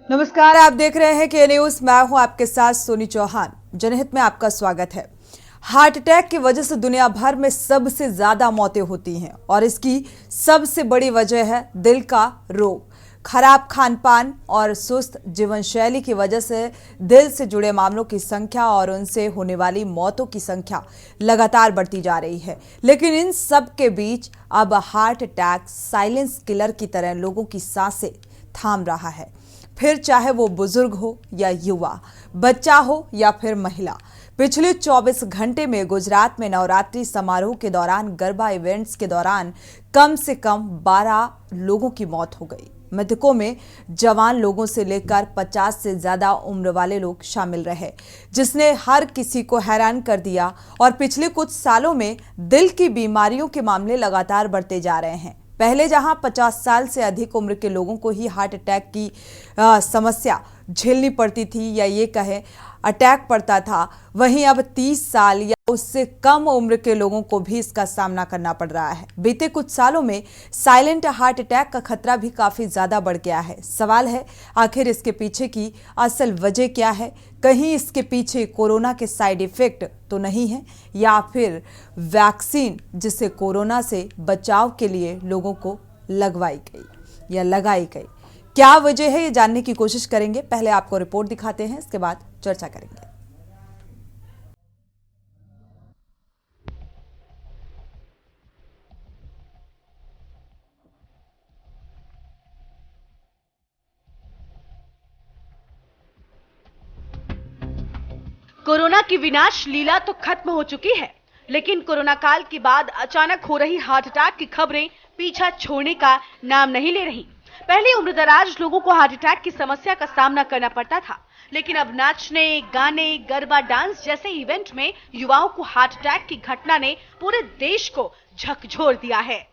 नमस्कार, आप देख रहे हैं के न्यूज। मैं हूं आपके साथ सोनी चौहान। जनहित में आपका स्वागत है। हार्ट अटैक की वजह से दुनिया भर में सबसे ज्यादा मौतें होती हैं और इसकी सबसे बड़ी वजह है दिल का रोग। खराब खान पान और सुस्त जीवन शैली की वजह से दिल से जुड़े मामलों की संख्या और उनसे होने वाली मौतों की संख्या लगातार बढ़ती जा रही है। लेकिन इन सब के बीच अब हार्ट अटैक साइलेंस किलर की तरह लोगों की सांसें थाम रहा है। फिर चाहे वो बुजुर्ग हो या युवा, बच्चा हो या फिर महिला। पिछले 24 घंटे में गुजरात में नवरात्रि समारोह के दौरान गरबा इवेंट्स के दौरान कम से कम 12 लोगों की मौत हो गई। मृतकों में जवान लोगों से लेकर 50 से ज्यादा उम्र वाले लोग शामिल रहे, जिसने हर किसी को हैरान कर दिया। और पिछले कुछ सालों में दिल की बीमारियों के मामले लगातार बढ़ते जा रहे हैं। पहले जहां 50 साल से अधिक उम्र के लोगों को ही हार्ट अटैक की समस्या झेलनी पड़ती थी या ये कहें अटैक पड़ता था, वहीं अब 30 साल या उससे कम उम्र के लोगों को भी इसका सामना करना पड़ रहा है। बीते कुछ सालों में साइलेंट हार्ट अटैक का खतरा भी काफी ज्यादा बढ़ गया है। सवाल है, आखिर इसके पीछे की असल वजह क्या है? कहीं इसके पीछे कोरोना के साइड इफेक्ट तो नहीं है, या फिर वैक्सीन जिससे कोरोना से बचाव के लिए लोगों को लगवाई गई या लगाई गई? क्या वजह है, ये जानने की कोशिश करेंगे। पहले आपको रिपोर्ट दिखाते हैं, इसके बाद चर्चा करेंगे। कोरोना की विनाश लीला तो खत्म हो चुकी है, लेकिन कोरोना काल के बाद अचानक हो रही हार्ट अटैक की खबरें पीछा छोड़ने का नाम नहीं ले रही। पहले उम्रदराज लोगों को हार्ट अटैक की समस्या का सामना करना पड़ता था, लेकिन अब नाचने, गाने, गरबा डांस जैसे इवेंट में युवाओं को हार्ट अटैक की घटना ने पूरे देश को झकझोर दिया है।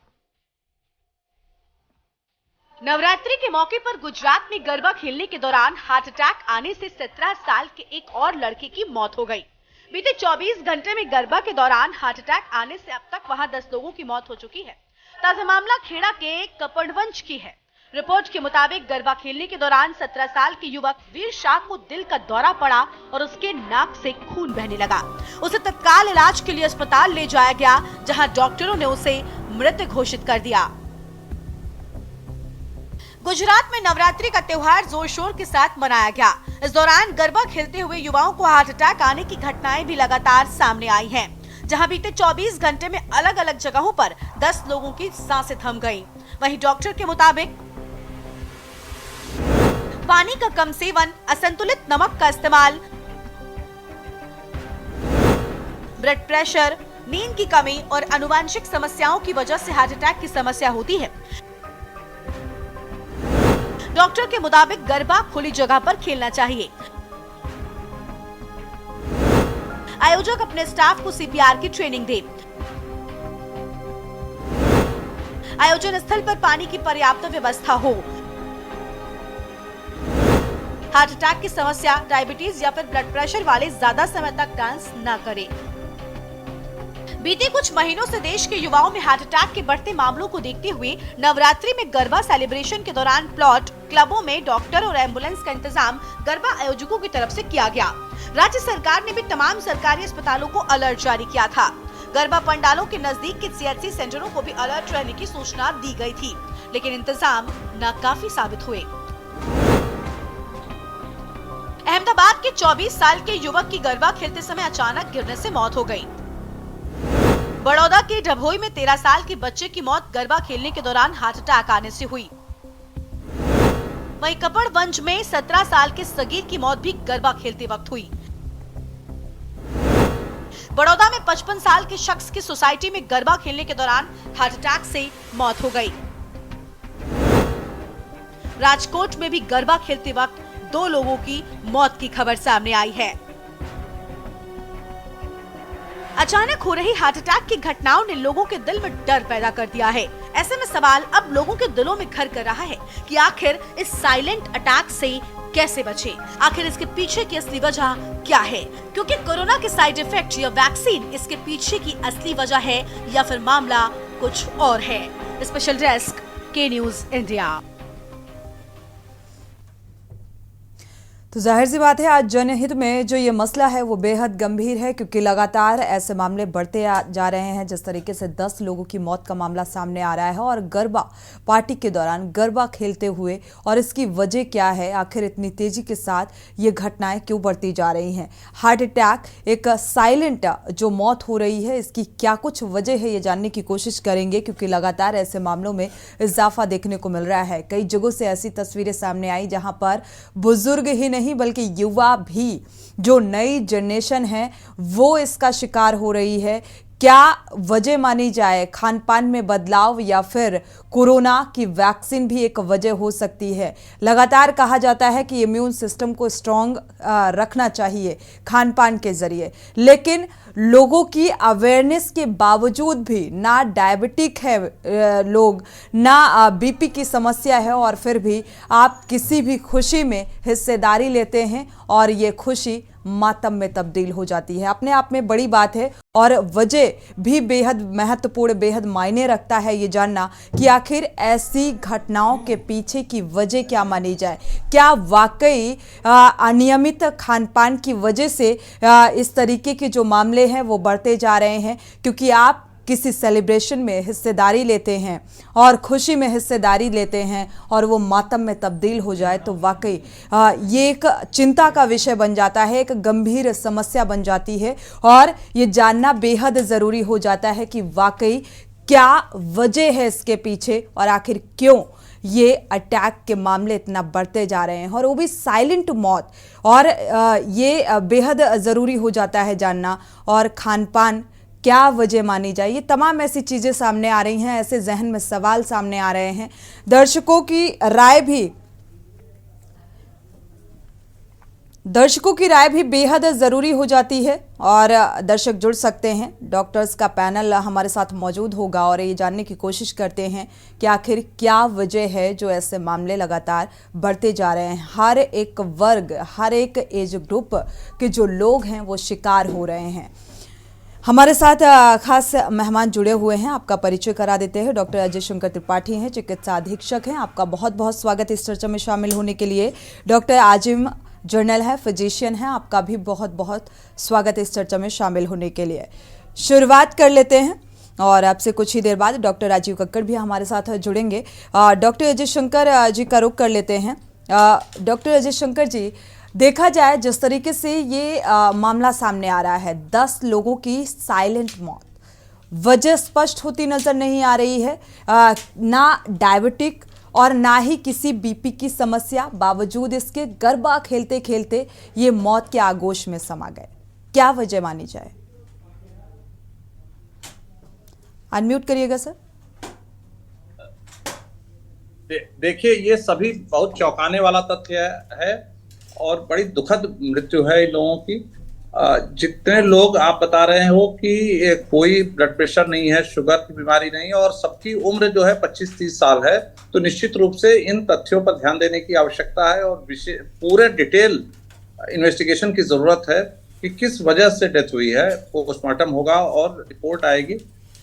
नवरात्रि के मौके पर गुजरात में गरबा खेलने के दौरान हार्ट अटैक आने से 17 साल के एक और लड़के की मौत हो गई। बीते 24 घंटे में गरबा के दौरान हार्ट अटैक आने से अब तक वहां 10 लोगों की मौत हो चुकी है। ताजा मामला खेड़ा के कपड़वंज की है। रिपोर्ट के मुताबिक गरबा खेलने के दौरान 17 साल के युवक वीर शाह को दिल का दौरा पड़ा और उसके नाक से खून बहने लगा। उसे तत्काल इलाज के लिए अस्पताल ले जाया गया, जहां डॉक्टरों ने उसे मृत घोषित कर दिया। गुजरात में नवरात्रि का त्योहार जोर शोर के साथ मनाया गया। इस दौरान गरबा खेलते हुए युवाओं को हार्ट अटैक आने की घटनाएं भी लगातार सामने आई हैं, जहां बीते 24 घंटे में अलग अलग जगहों पर 10 लोगों की सांसें थम गईं। वहीं डॉक्टर के मुताबिक पानी का कम सेवन, असंतुलित नमक का इस्तेमाल, ब्लड प्रेशर, नींद की कमी और आनुवंशिक समस्याओं की वजह से हार्ट अटैक की समस्या होती है। डॉक्टर के मुताबिक गरबा खुली जगह पर खेलना चाहिए। आयोजक अपने स्टाफ को सीपीआर की ट्रेनिंग दे। आयोजन स्थल पर पानी की पर्याप्त व्यवस्था हो। हार्ट अटैक की समस्या, डायबिटीज या फिर ब्लड प्रेशर वाले ज्यादा समय तक डांस न करें। बीते कुछ महीनों से देश के युवाओं में हार्ट अटैक के बढ़ते मामलों को देखते हुए नवरात्रि में गरबा सेलिब्रेशन के दौरान प्लॉट, क्लबों में डॉक्टर और एम्बुलेंस का इंतजाम गरबा आयोजकों की तरफ से किया गया। राज्य सरकार ने भी तमाम सरकारी अस्पतालों को अलर्ट जारी किया था। गरबा पंडालों के नजदीक के सीएचसी सेंटरों को भी अलर्ट रहने की सूचना दी गई थी, लेकिन इंतजाम नाकाफी साबित हुए। अहमदाबाद के 24 साल के युवक की गरबा खेलते समय अचानक गिरने से मौत हो गई। बड़ौदा के डभोई में 13 साल के बच्चे की मौत गरबा खेलने के दौरान हार्ट अटैक आने से हुई। वहीं कपड़वंज में 17 साल के सगीर की मौत भी गरबा खेलते वक्त हुई। बड़ौदा में 55 साल के शख्स की सोसाइटी में गरबा खेलने के दौरान हार्ट अटैक से मौत हो गई। राजकोट में भी गरबा खेलते वक्त 2 लोगों की मौत की खबर सामने आई है। अचानक हो रही हार्ट अटैक की घटनाओं ने लोगों के दिल में डर पैदा कर दिया है। ऐसे में सवाल अब लोगों के दिलों में घर कर रहा है कि आखिर इस साइलेंट अटैक से कैसे बचें? आखिर इसके पीछे की असली वजह क्या है? क्योंकि कोरोना के साइड इफेक्ट या वैक्सीन इसके पीछे की असली वजह है या फिर मामला कुछ और है? स्पेशल डेस्क, के न्यूज इंडिया। तो जाहिर सी बात है आज जनहित में जो ये मसला है वो बेहद गंभीर है, क्योंकि लगातार ऐसे मामले बढ़ते जा रहे हैं। जिस तरीके से 10 लोगों की मौत का मामला सामने आ रहा है और गरबा पार्टी के दौरान गरबा खेलते हुए, और इसकी वजह क्या है, आखिर इतनी तेजी के साथ ये घटनाएं क्यों बढ़ती जा रही हैं। हार्ट अटैक एक साइलेंट जो मौत हो रही है, इसकी क्या कुछ वजह है ये जानने की कोशिश करेंगे, क्योंकि लगातार ऐसे मामलों में इजाफा देखने को मिल रहा है। कई जगहों से ऐसी तस्वीरें सामने आई जहां पर बुजुर्ग ही नहीं बल्कि युवा भी, जो नई जनरेशन है, वो इसका शिकार हो रही है। क्या वजह मानी जाए? खान पान में बदलाव या फिर कोरोना की वैक्सीन भी एक वजह हो सकती है। लगातार कहा जाता है कि इम्यून सिस्टम को स्ट्रांग रखना चाहिए खान पान के जरिए, लेकिन लोगों की अवेयरनेस के बावजूद भी ना डायबिटिक है लोग, ना बीपी की समस्या है, और फिर भी आप किसी भी खुशी में हिस्सेदारी लेते हैं और ये खुशी मातम में तब्दील हो जाती है। अपने आप में बड़ी बात है और वजह भी बेहद महत्वपूर्ण, बेहद मायने रखता है ये जानना कि आखिर ऐसी घटनाओं के पीछे की वजह क्या मानी जाए। क्या वाकई अनियमित खान पान की वजह से इस तरीके के जो मामले हैं वो बढ़ते जा रहे हैं? क्योंकि आप किसी सेलिब्रेशन में हिस्सेदारी लेते हैं और खुशी में हिस्सेदारी लेते हैं और वो मातम में तब्दील हो जाए, तो वाकई ये एक चिंता का विषय बन जाता है, एक गंभीर समस्या बन जाती है, और ये जानना बेहद ज़रूरी हो जाता है कि वाकई क्या वजह है इसके पीछे और आखिर क्यों ये अटैक के मामले इतना बढ़ते जा रहे हैं, और वो भी साइलेंट मौत। और ये बेहद ज़रूरी हो जाता है जानना, और खान पान क्या वजह मानी जाए। ये तमाम ऐसी चीज़ें सामने आ रही हैं, ऐसे जहन में सवाल सामने आ रहे हैं। दर्शकों की राय भी बेहद ज़रूरी हो जाती है, और दर्शक जुड़ सकते हैं। डॉक्टर्स का पैनल हमारे साथ मौजूद होगा और ये जानने की कोशिश करते हैं कि आखिर क्या वजह है जो ऐसे मामले लगातार बढ़ते जा रहे हैं। हर एक वर्ग, हर एक एज ग्रुप के जो लोग हैं वो शिकार हो रहे हैं। हमारे साथ खास मेहमान जुड़े हुए हैं, आपका परिचय करा देते हैं। डॉक्टर अजय शंकर त्रिपाठी हैं, चिकित्सा अधीक्षक हैं। आपका बहुत बहुत स्वागत इस चर्चा में शामिल होने के लिए। डॉक्टर आजिम जर्नल है, फिजिशियन है, आपका भी बहुत बहुत स्वागत इस चर्चा में शामिल होने के लिए। शुरुआत कर लेते हैं और आपसे कुछ ही देर बाद डॉक्टर राजीव कक्कड़ भी हमारे साथ जुड़ेंगे। डॉक्टर अजय शंकर जी का रुख कर लेते हैं। डॉक्टर अजय शंकर जी, देखा जाए जिस तरीके से ये मामला सामने आ रहा है, 10 लोगों की साइलेंट मौत, वजह स्पष्ट होती नजर नहीं आ रही है। ना डायबिटिक और ना ही किसी बीपी की समस्या, बावजूद इसके गरबा खेलते खेलते ये मौत के आगोश में समा गए। क्या वजह मानी जाए? अनम्यूट करिएगा सर। देखिए, ये सभी बहुत चौंकाने वाला तथ्य है और बड़ी दुखद मृत्यु है इन लोगों की। जितने लोग आप बता रहे हो कि कोई ब्लड प्रेशर नहीं है, शुगर की बीमारी नहीं है, और सबकी उम्र जो है 25-30 साल है, तो निश्चित रूप से इन तथ्यों पर ध्यान देने की आवश्यकता है और पूरे डिटेल इन्वेस्टिगेशन की जरूरत है कि किस वजह से डेथ हुई है। पोस्टमार्टम होगा और रिपोर्ट आएगी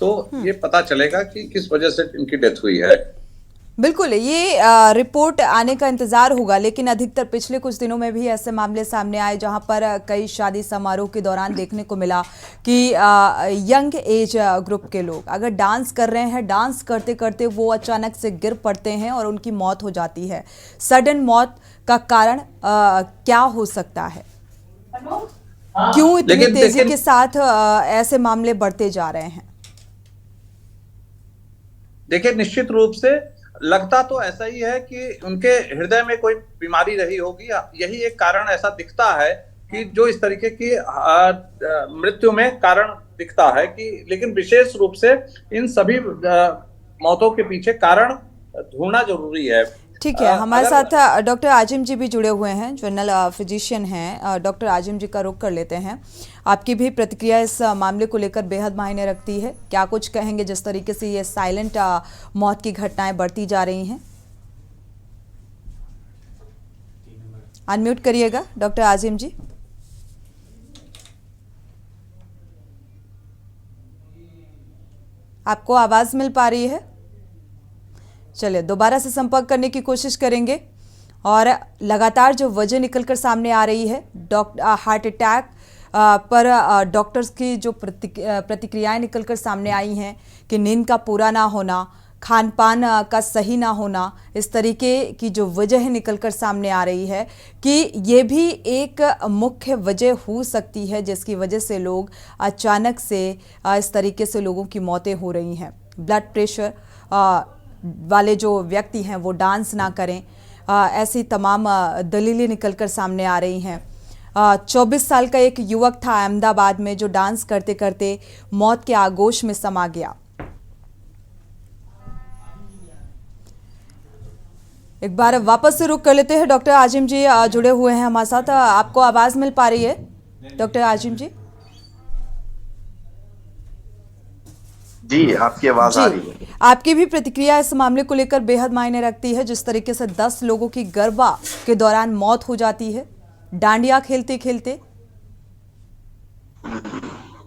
तो ये पता चलेगा कि किस वजह से इनकी डेथ हुई है। बिल्कुल, ये रिपोर्ट आने का इंतजार होगा, लेकिन अधिकतर पिछले कुछ दिनों में भी ऐसे मामले सामने आए जहां पर कई शादी समारोह के दौरान देखने को मिला कि यंग एज ग्रुप के लोग अगर डांस कर रहे हैं, डांस करते करते वो अचानक से गिर पड़ते हैं और उनकी मौत हो जाती है। सडन मौत का कारण क्या हो सकता है? क्यों इतनी तेजी के साथ ऐसे मामले बढ़ते जा रहे हैं? देखिए, निश्चित रूप से लगता तो ऐसा ही है कि उनके हृदय में कोई बीमारी रही होगी। यही एक कारण ऐसा दिखता है कि जो इस तरीके की मृत्यु में कारण दिखता है कि, लेकिन विशेष रूप से इन सभी मौतों के पीछे कारण ढूंढना जरूरी है। ठीक है, हमारे साथ डॉक्टर आजिम जी भी जुड़े हुए हैं, जनरल फिजिशियन हैं। डॉक्टर आजिम जी का रुख कर लेते हैं। आपकी भी प्रतिक्रिया इस मामले को लेकर बेहद मायने रखती है। क्या कुछ कहेंगे जिस तरीके से ये साइलेंट मौत की घटनाएं बढ़ती जा रही हैं? अनम्यूट करिएगा डॉक्टर आजिम जी। आपको आवाज मिल पा रही है? चलिए, दोबारा से संपर्क करने की कोशिश करेंगे और लगातार जो वजह निकलकर सामने आ रही है हार्ट अटैक पर डॉक्टर्स की जो प्रतिक्रियाएं निकलकर सामने आई हैं कि नींद का पूरा ना होना, खान पान का सही ना होना, इस तरीके की जो वजह निकलकर सामने आ रही है कि ये भी एक मुख्य वजह हो सकती है जिसकी वजह से लोग अचानक से इस तरीके से लोगों की मौतें हो रही हैं। ब्लड प्रेशर वाले जो व्यक्ति हैं वो डांस ना करें, ऐसी तमाम दलीलें निकलकर सामने आ रही हैं। 24 साल का एक युवक था अहमदाबाद में जो डांस करते करते मौत के आगोश में समा गया। एक बार वापस से रुक कर लेते हैं। डॉक्टर आजिम जी जुड़े हुए हैं हमारे साथ। आपको आवाज मिल पा रही है डॉक्टर आजिम जी? जी, आपकी आवाज आ रही है। आपकी भी प्रतिक्रिया इस मामले को लेकर बेहद मायने रखती है, जिस तरीके से 10 लोगों की गरबा के दौरान मौत हो जाती है डांडिया खेलते खेलते।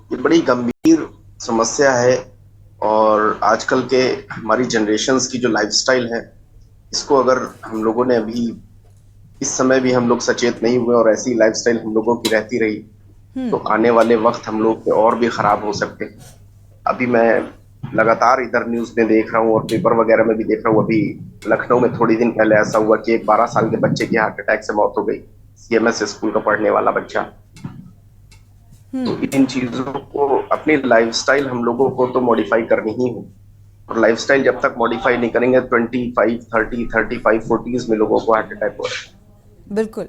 ये बड़ी गंभीर समस्या है और आजकल के हमारी जनरेशन्स की जो लाइफस्टाइल है, इसको अगर हम लोगों ने अभी इस समय भी हम लोग सचेत नहीं हुए और ऐसी लाइफस्टाइल हम लोगों की रहती रही तो आने वाले वक्त हम लोग के और भी खराब हो सकते हैं। अभी मैं लगातार इधर न्यूज में देख रहा हूँ और पेपर वगैरह में भी देख रहा हूँ। अभी लखनऊ में थोड़ी दिन पहले ऐसा हुआ कि एक 12 साल के बच्चे की हार्ट अटैक से मौत हो गई, CMS स्कूल का पढ़ने वाला बच्चा। तो इन चीजों को, अपनी लाइफस्टाइल हम लोगों को तो मॉडिफाई करनी ही हो और लाइफस्टाइल जब तक मॉडिफाई नहीं करेंगे 25, 30, 35, 40s में लोगों को हार्ट अटैक हो रहा है। बिल्कुल,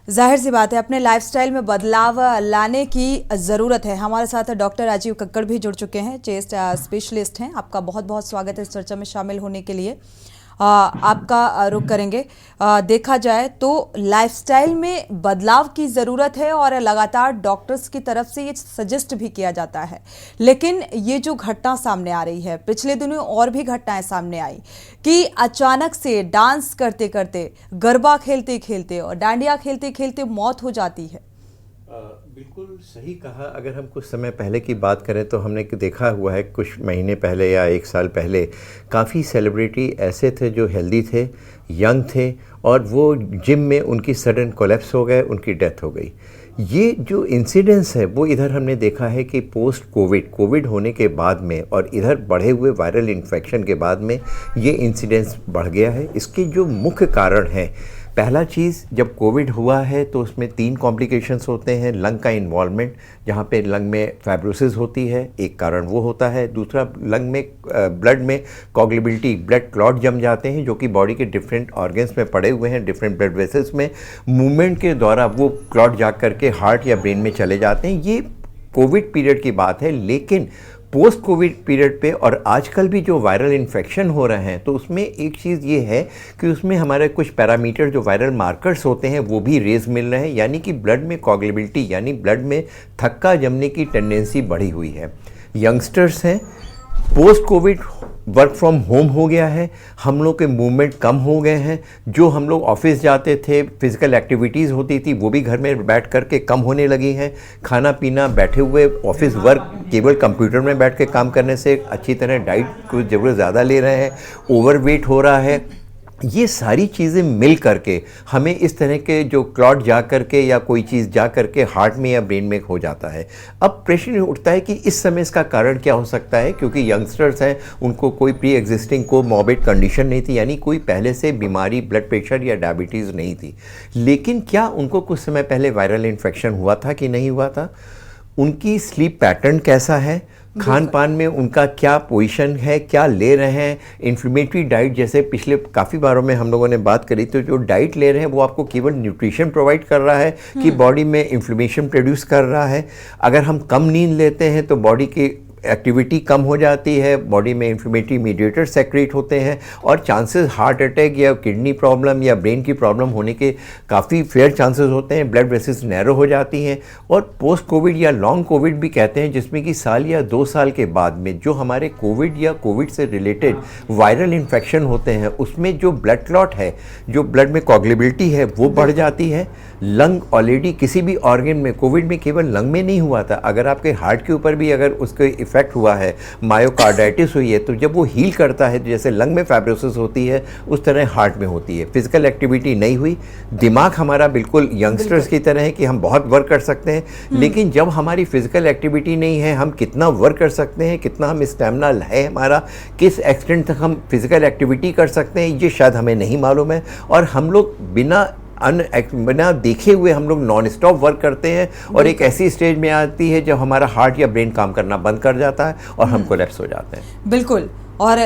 जाहिर सी बात है अपने लाइफस्टाइल में बदलाव लाने की ज़रूरत है। हमारे साथ डॉक्टर राजीव कक्कड़ भी जुड़ चुके हैं, चेस्ट स्पेशलिस्ट हैं। आपका बहुत बहुत स्वागत है इस चर्चा में शामिल होने के लिए। आपका रुख करेंगे। देखा जाए तो लाइफस्टाइल में बदलाव की ज़रूरत है और लगातार डॉक्टर्स की तरफ से ये सजेस्ट भी किया जाता है, लेकिन ये जो घटना सामने आ रही है, पिछले दिनों और भी घटनाएं सामने आई कि अचानक से डांस करते करते, गरबा खेलते खेलते और डांडिया खेलते खेलते मौत हो जाती है। बिल्कुल सही कहा। अगर हम कुछ समय पहले की बात करें तो हमने देखा हुआ है, कुछ महीने पहले या 1 साल पहले काफ़ी सेलिब्रिटी ऐसे थे जो हेल्दी थे, यंग थे और वो जिम में उनकी सडन कोलैप्स हो गए, उनकी डेथ हो गई। ये जो इंसिडेंस है वो इधर हमने देखा है कि पोस्ट कोविड होने के बाद में और इधर बढ़े हुए वायरल इन्फेक्शन के बाद में ये इंसिडेंस बढ़ गया है। इसके जो मुख्य कारण हैं, पहला चीज़, जब कोविड हुआ है तो उसमें 3 कॉम्प्लिकेशंस होते हैं। लंग का इन्वॉल्वमेंट, जहाँ पे लंग में फाइब्रोसिस होती है, एक कारण वो होता है। दूसरा, लंग में ब्लड में कोगुलेबिलिटी, ब्लड क्लॉट जम जाते हैं जो कि बॉडी के डिफरेंट ऑर्गन्स में पड़े हुए हैं, डिफरेंट ब्लड वेसल्स में। मूवमेंट के द्वारा वो क्लॉट जा करके हार्ट या ब्रेन में चले जाते हैं। ये कोविड पीरियड की बात है। लेकिन पोस्ट कोविड पीरियड पे और आजकल भी जो वायरल इन्फेक्शन हो रहे हैं तो उसमें एक चीज़ ये है कि उसमें हमारे कुछ पैरामीटर जो वायरल मार्कर्स होते हैं वो भी रेज मिल रहे हैं, यानी कि ब्लड में कोगुलेबिलिटी यानी ब्लड में थक्का जमने की टेंडेंसी बढ़ी हुई है। यंगस्टर्स हैं, post Covid work from home हो गया है, हम लोग के मूवमेंट कम हो गए हैं। जो हम लोग ऑफिस जाते थे, फिजिकल एक्टिविटीज़ होती थी, वो भी घर में बैठ कर के कम होने लगी हैं। खाना पीना, बैठे हुए ऑफिस वर्क केवल कंप्यूटर में बैठ के काम करने से अच्छी तरह डाइट को ज़रूरत ज़्यादा ले रहे हैं, ओवरवेट हो रहा है। ये सारी चीज़ें मिल करके हमें इस तरह के जो क्लॉट जा करके या कोई चीज़ जा करके हार्ट में या ब्रेन में हो जाता है। अब प्रश्न उठता है कि इस समय इसका कारण क्या हो सकता है, क्योंकि यंगस्टर्स हैं, उनको कोई प्री एग्जिस्टिंग कोमॉर्बिड कंडीशन नहीं थी, यानी कोई पहले से बीमारी, ब्लड प्रेशर या डायबिटीज़ नहीं थी। लेकिन क्या उनको कुछ समय पहले वायरल इन्फेक्शन हुआ था कि नहीं हुआ था? उनकी स्लीप पैटर्न कैसा है, खान पान में उनका क्या पोजीशन है, क्या ले रहे हैं, इन्फ्लेमेटरी डाइट, जैसे पिछले काफ़ी बारों में हम लोगों ने बात करी, तो जो डाइट ले रहे हैं वो आपको केवल न्यूट्रिशन प्रोवाइड कर रहा है कि बॉडी में इन्फ्लेमेशन प्रोड्यूस कर रहा है। अगर हम कम नींद लेते हैं तो बॉडी की एक्टिविटी कम हो जाती है, बॉडी में इन्फ्लेमेटरी मीडिएटर सेक्रेट होते हैं और चांसेस हार्ट अटैक या किडनी प्रॉब्लम या ब्रेन की प्रॉब्लम होने के काफ़ी फेयर चांसेस होते हैं। ब्लड वेसल्स नैरो हो जाती हैं। और पोस्ट कोविड या लॉन्ग कोविड भी कहते हैं, जिसमें कि साल या 2 साल के बाद में जो हमारे कोविड या कोविड से रिलेटेड वायरल इन्फेक्शन होते हैं उसमें जो ब्लड क्लॉट है, जो ब्लड में कोगुलेबिलिटी है, वो बढ़ जाती है। लंग ऑलरेडी किसी भी ऑर्गन में, कोविड में केवल लंग में नहीं हुआ था, अगर आपके हार्ट के ऊपर भी अगर उसके इफेक्ट हुआ है, मायोकार्डाइटिस हुई है, तो जब वो हील करता है, जैसे लंग में फाइब्रोसिस होती है उस तरह हार्ट में होती है। फिजिकल एक्टिविटी नहीं हुई, दिमाग हमारा बिल्कुल यंगस्टर्स की तरह है कि हम बहुत वर्क कर सकते हैं, लेकिन जब हमारी फिजिकल एक्टिविटी नहीं है, हम कितना वर्क कर सकते हैं, कितना हम स्टैमिना है हमारा, किस एक्सटेंट तक हम फिजिकल एक्टिविटी कर सकते हैं, ये शायद हमें नहीं मालूम है। और हम लोग बिना देखे हुए हम लोग नॉन स्टॉप वर्क करते हैं और एक ऐसी स्टेज में आती है जब हमारा हार्ट या ब्रेन काम करना बंद कर जाता है और हम कोलैप्स हो जाते हैं। बिल्कुल, और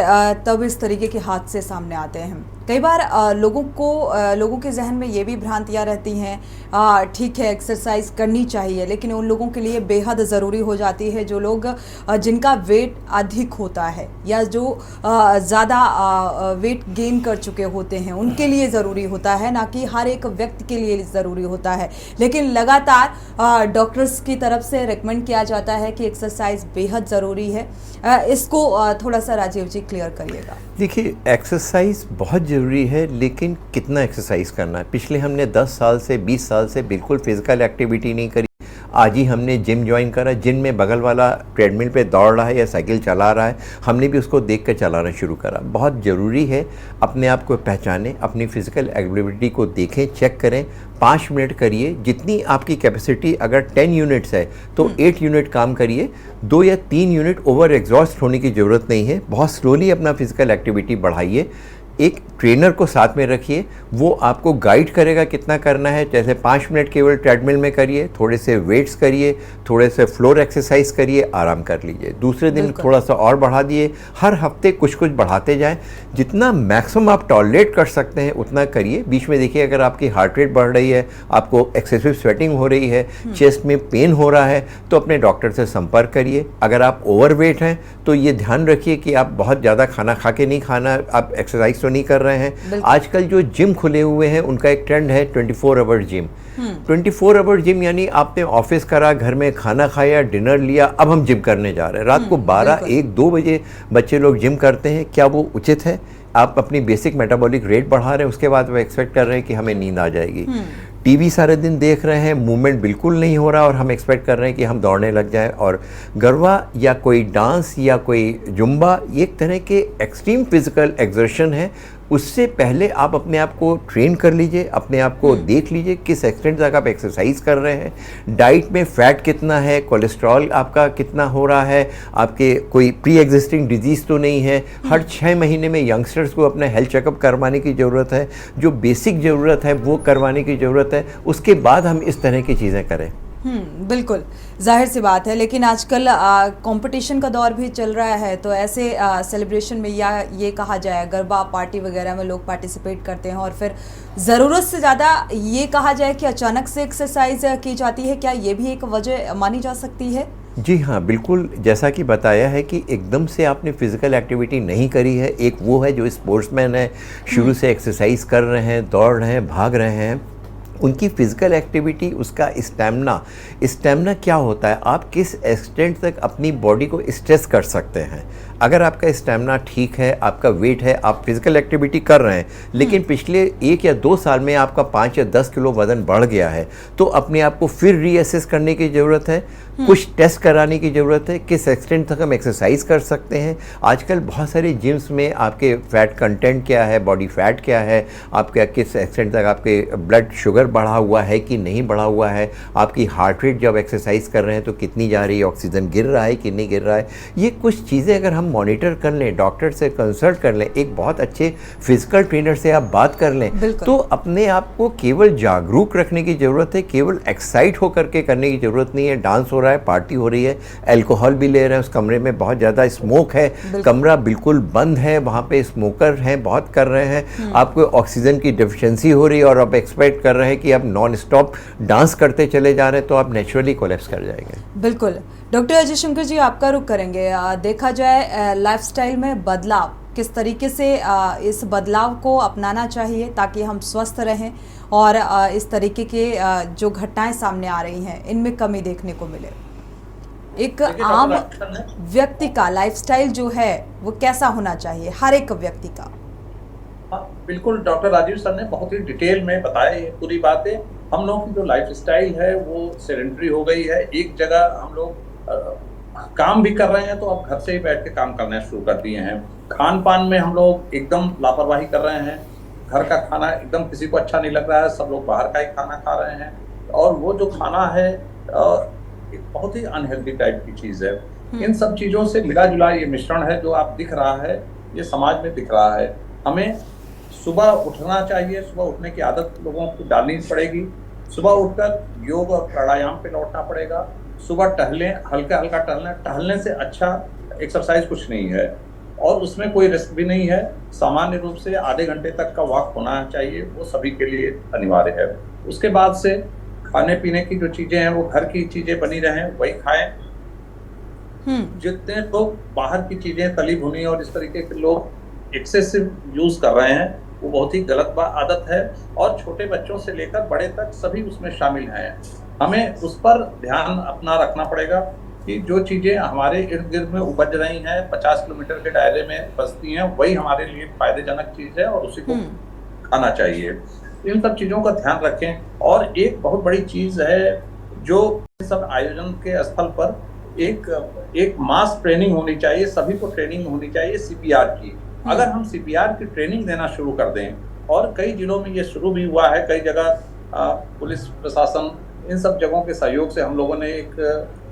तब इस तरीके के हादसे सामने आते हैं। कई बार लोगों के जहन में ये भी भ्रांतियाँ रहती हैं, ठीक है एक्सरसाइज करनी चाहिए, लेकिन उन लोगों के लिए बेहद ज़रूरी हो जाती है जो लोग जिनका वेट अधिक होता है या जो ज़्यादा वेट गेन कर चुके होते हैं, उनके लिए ज़रूरी होता है, ना कि हर एक व्यक्ति के लिए ज़रूरी होता है। लेकिन लगातार डॉक्टर्स की तरफ से रिकमेंड किया जाता है कि एक्सरसाइज बेहद ज़रूरी है। इसको थोड़ा सा राजीव जी क्लियर करिएगा। देखिए, एक्सरसाइज बहुत ज़रूरी है, लेकिन कितना एक्सरसाइज करना है। पिछले हमने 10 साल से 20 साल से बिल्कुल फिजिकल एक्टिविटी नहीं करी। आज ही हमने जिम ज्वाइन करा, जिम में बगल वाला ट्रेडमिल पे दौड़ रहा है या साइकिल चला रहा है, हमने भी उसको देख कर चलाना शुरू करा। बहुत ज़रूरी है अपने आप को पहचानें, अपनी फिजिकल एक्टिविटी को देखें, चेक करें, 5 मिनट करिए, जितनी आपकी कैपेसिटी अगर 10 यूनिट्स है तो 8 यूनिट काम करिए, 2 या 3 यूनिट ओवर एग्जॉस्ट होने की ज़रूरत नहीं है। बहुत स्लोली अपना फिजिकल एक्टिविटी बढ़ाइए, एक ट्रेनर को साथ में रखिए, वो आपको गाइड करेगा कितना करना है। जैसे 5 मिनट केवल ट्रेडमिल में करिए, थोड़े से वेट्स करिए, थोड़े से फ्लोर एक्सरसाइज करिए, आराम कर लीजिए। दूसरे दिन थोड़ा सा और बढ़ा दिए, हर हफ्ते कुछ कुछ बढ़ाते जाएं, जितना मैक्सिमम आप टॉलरेट कर सकते हैं उतना करिए। बीच में देखिए, अगर आपकी हार्ट रेट बढ़ रही है, आपको एक्सेसिव स्वेटिंग हो रही है, चेस्ट में पेन हो रहा है, तो अपने डॉक्टर से संपर्क करिए। अगर आप ओवरवेट हैं तो ये ध्यान रखिए कि आप बहुत ज़्यादा खाना खा के नहीं खाना, आप एक्सरसाइज तो नहीं कर रहे हैं। आजकल जो जिम खुले हुए हैं उनका एक ट्रेंड है 24 आवर जिम। 24 आवर जिम यानी आपने ऑफिस करा, घर में खाना खाया, डिनर लिया, अब हम जिम करने जा रहे हैं। रात को 12, 1, 2 बजे बच्चे लोग जिम करते हैं। क्या वो उचित है? आप अपनी बेसिक मेटाबॉलिक रेट बढ़ा रहे हैं, उसके बाद वो एक्सपेक्ट कर रहे हैं कि हमें नींद आ जाएगी। टीवी सारे दिन देख रहे हैं, मूवमेंट बिल्कुल नहीं हो रहा और हम एक्सपेक्ट कर रहे हैं कि हम दौड़ने लग जाएं। और गरबा या कोई डांस या कोई जुम्बा एक तरह के एक्सट्रीम फिजिकल एक्सर्शन है। उससे पहले आप अपने आप को ट्रेन कर लीजिए, अपने आप को देख लीजिए किस एक्सटेंट तक आप एक्सरसाइज कर रहे हैं, डाइट में फ़ैट कितना है, कोलेस्ट्रॉल आपका कितना हो रहा है, आपके कोई प्री एग्जिस्टिंग डिजीज़ तो नहीं है। हर 6 महीने में यंगस्टर्स को अपना हेल्थ चेकअप करवाने की ज़रूरत है। जो बेसिक ज़रूरत है वो करवाने की ज़रूरत है, उसके बाद हम इस तरह की चीज़ें करें। बिल्कुल जाहिर सी बात है, लेकिन आजकल कंपटीशन का दौर भी चल रहा है, तो ऐसे सेलिब्रेशन में या ये कहा जाए गरबा पार्टी वगैरह में लोग पार्टिसिपेट करते हैं और फिर ज़रूरत से ज़्यादा ये कहा जाए कि अचानक से एक्सरसाइज की जाती है, क्या ये भी एक वजह मानी जा सकती है? जी हाँ, बिल्कुल, जैसा कि बताया है कि एकदम से आपने फिज़िकल एक्टिविटी नहीं करी है। एक वो है जो स्पोर्ट्समैन है, शुरू से एक्सरसाइज कर रहे हैं, दौड़ रहे हैं, भाग रहे हैं, उनकी फ़िज़िकल एक्टिविटी, उसका स्टैमिना क्या होता है, आप किस एक्सटेंट तक अपनी बॉडी को स्ट्रेस कर सकते हैं। अगर आपका स्टैमिना ठीक है, आपका वेट है, आप फिज़िकल एक्टिविटी कर रहे हैं, लेकिन पिछले 1 या 2 साल में आपका 5 या 10 किलो वज़न बढ़ गया है, तो अपने आप को फिर रीअसेस करने की ज़रूरत है, कुछ टेस्ट कराने की ज़रूरत है, किस एक्सटेंट तक हम एक्सरसाइज कर सकते हैं। आजकल बहुत सारे जिम्स में आपके फ़ैट कंटेंट क्या है, बॉडी फैट क्या है, आपका किस एक्सटेंट तक आपके ब्लड शुगर बढ़ा हुआ है कि नहीं बढ़ा हुआ है, आपकी हार्ट रेट जब एक्सरसाइज कर रहे हैं तो कितनी जा रही है, ऑक्सीजन गिर रहा है कि नहीं गिर रहा है। ये कुछ चीज़ें अगर हम मॉनिटर कर लें, डॉक्टर से कंसल्ट कर लें, एक बहुत अच्छे फिजिकल ट्रेनर से आप बात कर लें, तो अपने आप को केवल जागरूक रखने की ज़रूरत है, केवल एक्साइट होकर के करने की ज़रूरत नहीं है। डांस हो रहा है, पार्टी हो रही है, अल्कोहल भी ले रहे हैं, उस कमरे में बहुत ज़्यादा स्मोक है, कमरा बिल्कुल बंद है, वहाँ पे स्मोकर हैं, बहुत कर रहे हैं, आपको ऑक्सीजन की डिफिशिएंसी हो रही है और आप एक्सपेक्ट कर रहे हैं कि आप नॉन स्टॉप डांस करते चले जा रहे हैं, तो आप नेचुरली कोलैप्स कर जाएंगे। बिल्कुल। डॉक्टर अजय शंकर जी, आपका रुख करेंगे। देखा जाए लाइफस्टाइल में बदलाव, किस तरीके से इस बदलाव को अपनाना चाहिए ताकि हम स्वस्थ रहें और इस तरीके के जो घटनाएं सामने आ रही हैं इनमें कमी देखने को मिले। एक आम व्यक्ति का लाइफस्टाइल जो है वो कैसा होना चाहिए, हर एक व्यक्ति का? बिल्कुल, डॉक्टर राजीव सर ने बहुत ही डिटेल में बताया ये पूरी बातें। हम लोगों की जो लाइफ स्टाइल है वो सेडेंटरी हो गई है। एक जगह हम लोग काम भी कर रहे हैं तो अब घर से ही बैठ के काम करना शुरू कर दिए हैं। खान पान में हम लोग एकदम लापरवाही कर रहे हैं। घर का खाना एकदम किसी को अच्छा नहीं लग रहा है, सब लोग बाहर का ही खाना खा रहे हैं और वो जो खाना है एक बहुत ही अनहेल्दी टाइप की चीज है। इन सब चीजों से मिला जुला ये मिश्रण है जो आप दिख रहा है, ये समाज में दिख रहा है। हमें सुबह उठना चाहिए, सुबह उठने की आदत लोगों को डालनी पड़ेगी। सुबह उठकर योग और प्राणायाम पे लौटना पड़ेगा। सुबह टहलें, हल्का हल्का टहलने से अच्छा एक्सरसाइज कुछ नहीं है और उसमें कोई रिस्क भी नहीं है। सामान्य रूप से आधे घंटे तक का वॉक होना चाहिए, वो सभी के लिए अनिवार्य है। उसके बाद से खाने पीने की जो चीजें हैं वो घर की चीजें बनी रहें, वही खाएं। जितने लोग बाहर की चीजें तली भुनी और इस तरीके के लोग एक्सेसिव यूज कर रहे हैं वो बहुत ही गलत आदत है और छोटे बच्चों से लेकर बड़े तक सभी उसमें शामिल हैं। हमें उस पर ध्यान अपना रखना पड़ेगा कि जो चीजें हमारे इर्द गिर्द में उपज रही हैं, 50 किलोमीटर के दायरे में बसती हैं, वही हमारे लिए फायदेजनक चीज है और उसी को खाना चाहिए। इन सब चीजों का ध्यान रखें। और एक बहुत बड़ी चीज है जो सब आयोजन के स्थल पर एक मास ट्रेनिंग होनी चाहिए, सभी को ट्रेनिंग होनी चाहिए सीपीआर की। अगर हम सीपीआर की ट्रेनिंग देना शुरू कर दें, और कई जिलों में ये शुरू भी हुआ है, कई जगह पुलिस प्रशासन इन सब जगहों के सहयोग से हम लोगों ने एक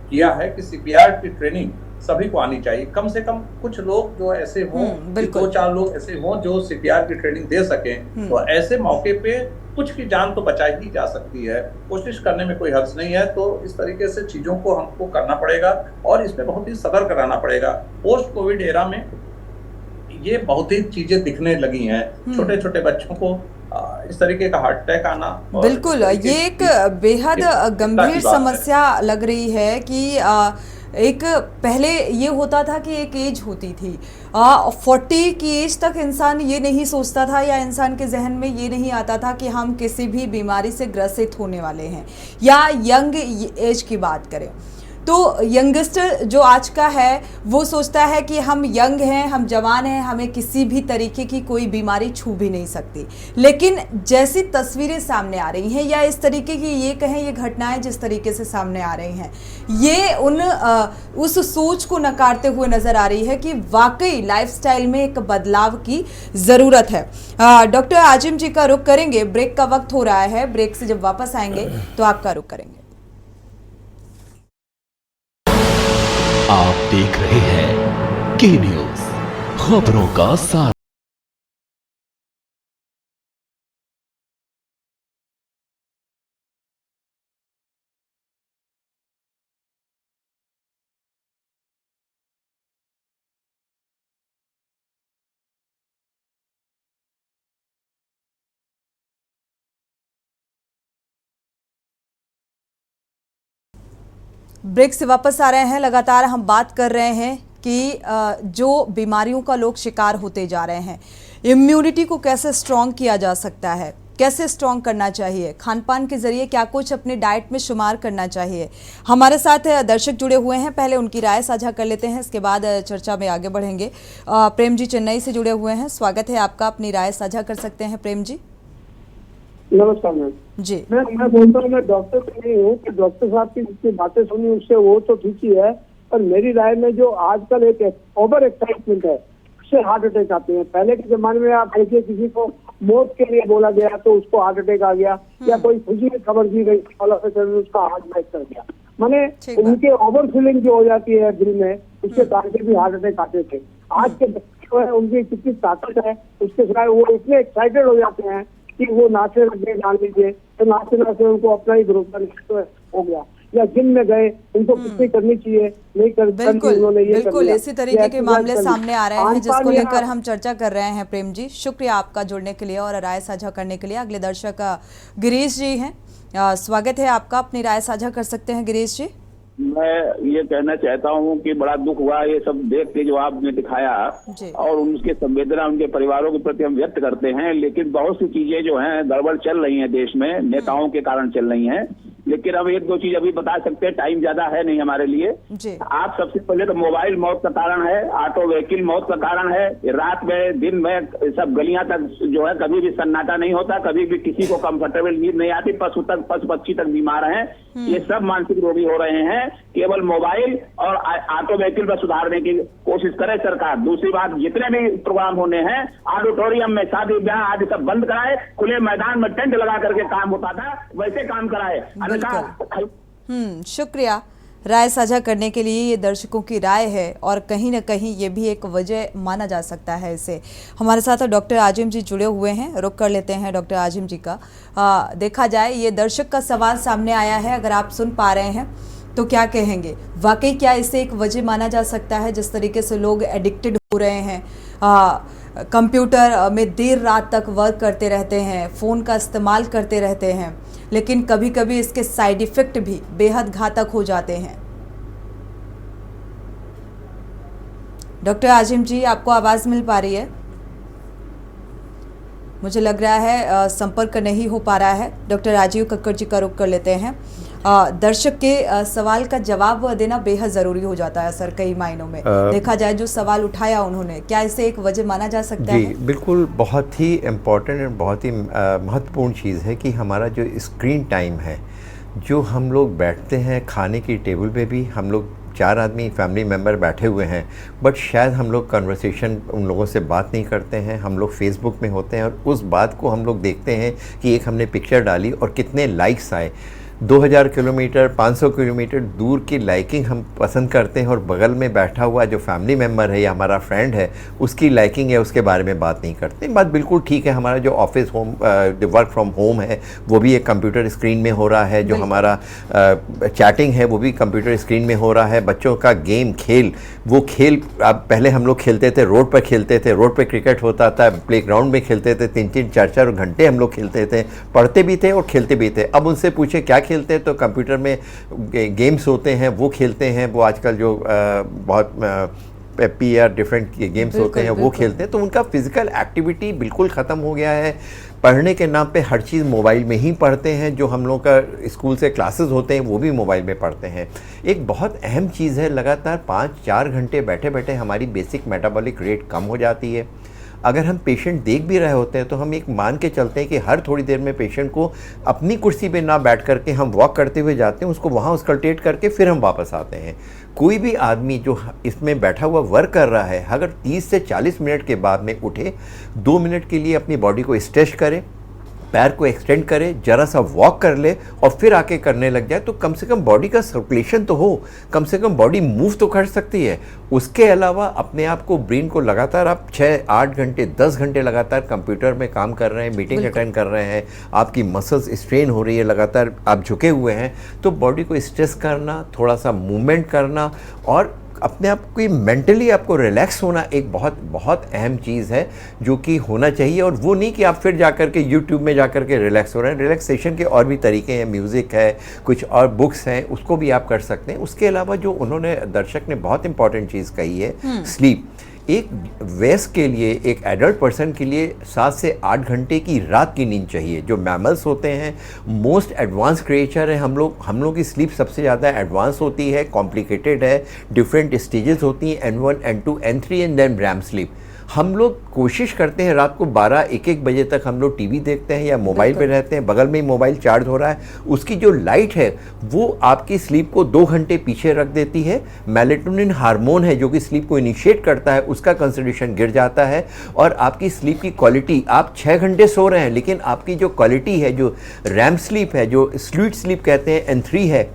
किया है कि सीपीआर की ट्रेनिंग सभी को आनी चाहिए। कम से कम कुछ लोग जो ऐसे हों, 2-4 लोग ऐसे हों जो सीपीआर की ट्रेनिंग दे सकें, तो ऐसे मौके पे कुछ की जान तो बचाई ही जा सकती है। कोशिश करने में कोई हर्ज नहीं है। तो इस तरीके से चीजों को हमको करना पड़ेगा और इसमें बहुत ही सतर्क रहना पड़ेगा। पोस्ट कोविड एरा में ये बहुत ही चीजें दिखने लगी हैं। छोटे छोटे बच्चों को इस तरीके का हार्ट अटैक आना, बिल्कुल ये एक बेहद गंभीर समस्या लग रही है कि एक पहले ये होता था कि एक एज होती थी 40 की एज तक इंसान ये नहीं सोचता था या इंसान के जहन में ये नहीं आता था कि हम किसी भी बीमारी से ग्रसित होने वाले हैं, या यंग एज की बात करें तो यंगस्टर जो आज का है वो सोचता है कि हम यंग हैं, हम जवान हैं, हमें किसी भी तरीके की कोई बीमारी छू भी नहीं सकती। लेकिन जैसी तस्वीरें सामने आ रही हैं या इस तरीके की ये कहें ये घटनाएं जिस तरीके से सामने आ रही हैं, ये उस सोच को नकारते हुए नजर आ रही है कि वाकई लाइफस्टाइल में एक बदलाव की ज़रूरत है। डॉक्टर आजिम जी का रुख करेंगे, ब्रेक का वक्त हो रहा है, ब्रेक से जब वापस आएंगे तो आपका रुख करेंगे। आप देख रहे हैं के न्यूज, खबरों का सार। ब्रेक से वापस आ रहे हैं। लगातार हम बात कर रहे हैं कि जो बीमारियों का लोग शिकार होते जा रहे हैं, इम्यूनिटी को कैसे स्ट्रॉन्ग किया जा सकता है, कैसे स्ट्रॉन्ग करना चाहिए, खान पान के जरिए क्या कुछ अपने डाइट में शुमार करना चाहिए। हमारे साथ दर्शक जुड़े हुए हैं, पहले उनकी राय साझा कर लेते हैं, इसके बाद चर्चा में आगे बढ़ेंगे। प्रेम जी चेन्नई से जुड़े हुए हैं, स्वागत है आपका, अपनी राय साझा कर सकते हैं प्रेम जी। नमस्कार मैम जी। मैं बोलता हूँ, मैं डॉक्टर तो नहीं हूँ कि डॉक्टर साहब की जितनी बातें सुनी उससे वो तो ठीक ही है, पर मेरी राय में जो आजकल एक ओवर एक्साइटमेंट है उससे हार्ट अटैक आते हैं। पहले के जमाने में आप देखिए किसी को मौत के लिए बोला गया तो उसको हार्ट अटैक आ गया, या कोई खुशी की खबर दी गई उसका हार्ट अटैक कर गया। माने उनके ओवर फीलिंग जो हो जाती है दिल में, उसके कारण भी हार्ट अटैक आते थे। आज के बच्चे है उनकी कितनी ताकत है, उसके सिवाय वो इतने एक्साइटेड हो जाते हैं कि वो नाचने लगे, जान लीजिए तो नाचते नाचते उनको अपना ही ग्रुप हो गया, या जिम में गए, उनको कितनी करनी चाहिए नहीं कर, बिल्कुल इसी तरीके के मामले सामने आ रहे हैं जिसको लेकर हम चर्चा कर रहे हैं। प्रेम जी शुक्रिया आपका जुड़ने के लिए और राय साझा करने के लिए। अगले दर्शक गिरीश जी हैं, स्वागत है आपका, अपनी राय साझा कर सकते हैं गिरीश जी। मैं ये कहना चाहता हूँ कि बड़ा दुख हुआ ये सब देख के जो आपने दिखाया, और उनके संवेदना उनके परिवारों के प्रति हम व्यक्त करते हैं। लेकिन बहुत सी चीजें जो हैं गड़बड़ चल रही हैं देश में, नेताओं के कारण चल रही हैं। लेकिन हम एक दो चीज अभी बता सकते हैं, टाइम ज्यादा है नहीं हमारे लिए। जी। आप सबसे पहले तो मोबाइल मौत का कारण है, ऑटो व्हीकल मौत का कारण है। रात में दिन में सब गलियां तक जो है कभी भी सन्नाटा नहीं होता, कभी भी किसी को कंफर्टेबल नींद नहीं आती, पशु पक्षी तक बीमार हैं। ये सब मानसिक रोगी हो रहे हैं। केवल मोबाइल और ऑटो व्हीकल पर सुधारने की कोशिश करे सरकार। दूसरी बात, जितने भी प्रोग्राम होने हैं ऑडिटोरियम में, शादी ब्याह आदि सब बंद कराए, खुले मैदान में टेंट लगा करके काम होता था वैसे काम कराए। शुक्रिया राय साझा करने के लिए। ये दर्शकों की राय है और कहीं ना कहीं ये भी एक वजह माना जा सकता है इसे। हमारे साथ डॉक्टर आजिम जी जुड़े हुए हैं, रुक कर लेते हैं डॉक्टर आजिम जी का। देखा जाए ये दर्शक का सवाल सामने आया है, अगर आप सुन पा रहे हैं तो क्या कहेंगे? वाकई क्या इसे एक वजह माना जा सकता है जिस तरीके से लोग एडिक्टेड हो रहे हैं, कंप्यूटर में देर रात तक वर्क करते रहते हैं, फ़ोन का इस्तेमाल करते रहते हैं, लेकिन कभी कभी इसके साइड इफ़ेक्ट भी बेहद घातक हो जाते हैं। डॉक्टर आजिम जी, आपको आवाज़ मिल पा रही है? मुझे लग रहा है संपर्क नहीं हो पा रहा है। डॉक्टर राजीव कक्कड़ जी का रुख कर लेते हैं। दर्शक के सवाल का जवाब देना बेहद ज़रूरी हो जाता है सर, कई मायनों में। देखा जाए जो सवाल उठाया उन्होंने, क्या इसे एक वजह माना जा सकता है? जी बिल्कुल, बहुत ही इम्पॉर्टेंट और बहुत ही महत्वपूर्ण चीज़ है कि हमारा जो स्क्रीन टाइम है, जो हम लोग बैठते हैं खाने की टेबल पे भी, हम लोग 4 आदमी फैमिली मेम्बर बैठे हुए हैं, बट शायद हम लोग कन्वर्सेशन उन लोगों से बात नहीं करते हैं। हम लोग फेसबुक में होते हैं और उस बात को हम लोग देखते हैं कि एक हमने पिक्चर डाली और कितने लाइक्स आए। 2000 किलोमीटर 500 किलोमीटर दूर की लाइकिंग हम पसंद करते हैं और बगल में बैठा हुआ जो फैमिली मेम्बर है या हमारा फ्रेंड है उसकी लाइकिंग है, उसके बारे में बात नहीं करते। बात बिल्कुल ठीक है। हमारा जो office home work from home है वो भी एक कंप्यूटर स्क्रीन में हो रहा है, जो हमारा चैटिंग है वो भी कंप्यूटर स्क्रीन में हो रहा है। बच्चों का गेम खेल, वो खेल अब पहले हम लोग खेलते थे, रोड पर खेलते थे, रोड पर क्रिकेट होता था, प्लेग्राउंड में खेलते थे, 3-3 4-4 घंटे हम लोग खेलते थे, पढ़ते भी थे और खेलते भी थे। अब उनसे पूछे क्या खेलते हैं तो कंप्यूटर में गेम्स होते हैं वो खेलते हैं। वो आजकल जो बहुत पीआर डिफरेंट गेम्स होते हैं वो खेलते हैं, तो उनका फिजिकल एक्टिविटी बिल्कुल ख़त्म हो गया है। पढ़ने के नाम पे हर चीज़ मोबाइल में ही पढ़ते हैं। जो हम लोग का स्कूल से क्लासेस होते हैं वो भी मोबाइल में पढ़ते हैं। एक बहुत अहम चीज़ है, लगातार 5-4 घंटे बैठे बैठे हमारी बेसिक मेटाबॉलिक रेट कम हो जाती है। अगर हम पेशेंट देख भी रहे होते हैं तो हम एक मान के चलते हैं कि हर थोड़ी देर में पेशेंट को अपनी कुर्सी पे ना बैठ करके हम वॉक करते हुए जाते हैं, उसको वहाँ ऑस्कल्टेट करके फिर हम वापस आते हैं। कोई भी आदमी जो इसमें बैठा हुआ वर्क कर रहा है, अगर 30 से 40 मिनट के बाद में उठे, 2 मिनट के लिए अपनी बॉडी को स्ट्रेच करे, पैर को एक्सटेंड करे, जरा सा वॉक कर ले और फिर आके करने लग जाए, तो कम से कम बॉडी का सर्कुलेशन तो हो, कम से कम बॉडी मूव तो कर सकती है। उसके अलावा अपने आप को, ब्रेन को लगातार आप 6-8 घंटे 10 घंटे लगातार कंप्यूटर में काम कर रहे हैं, मीटिंग अटेंड कर रहे हैं, आपकी मसल्स स्ट्रेन हो रही है, लगातार आप झुके हुए हैं, तो बॉडी को स्ट्रेस करना, थोड़ा सा मूवमेंट करना और अपने आप को मेंटली आपको रिलैक्स होना एक बहुत बहुत अहम चीज़ है जो कि होना चाहिए। और वो नहीं कि आप फिर जाकर के यूट्यूब में जाकर के रिलैक्स हो रहे हैं। रिलैक्सेशन के और भी तरीके हैं, म्यूज़िक है, कुछ और बुक्स हैं, उसको भी आप कर सकते हैं। उसके अलावा जो उन्होंने, दर्शक ने बहुत इंपॉर्टेंट चीज़ कही है, स्लीप। एक वयस्क के लिए, एक एडल्ट पर्सन के लिए 7 से 8 घंटे की रात की नींद चाहिए। जो मैमल्स होते हैं, मोस्ट एडवांस क्रिएचर है हम लोग की स्लीप सबसे ज़्यादा एडवांस होती है, कॉम्प्लिकेटेड है, डिफरेंट स्टेजेस होती हैं, N1 N2 N3 and then REM sleep. हम लोग कोशिश करते हैं रात को 12-1 बजे तक हम लोग टीवी देखते हैं या मोबाइल पे रहते हैं, बगल में ही मोबाइल चार्ज हो रहा है, उसकी जो लाइट है वो आपकी स्लीप को 2 घंटे पीछे रख देती है। मेलेटोनिन हार्मोन है जो कि स्लीप को इनिशिएट करता है, उसका कंसंट्रेशन गिर जाता है और आपकी स्लीप की क्वालिटी, आप 6 घंटे सो रहे हैं लेकिन आपकी जो क्वालिटी है, जो रैम स्लीप है, जो स्वीट स्लीप कहते हैं, N3 है,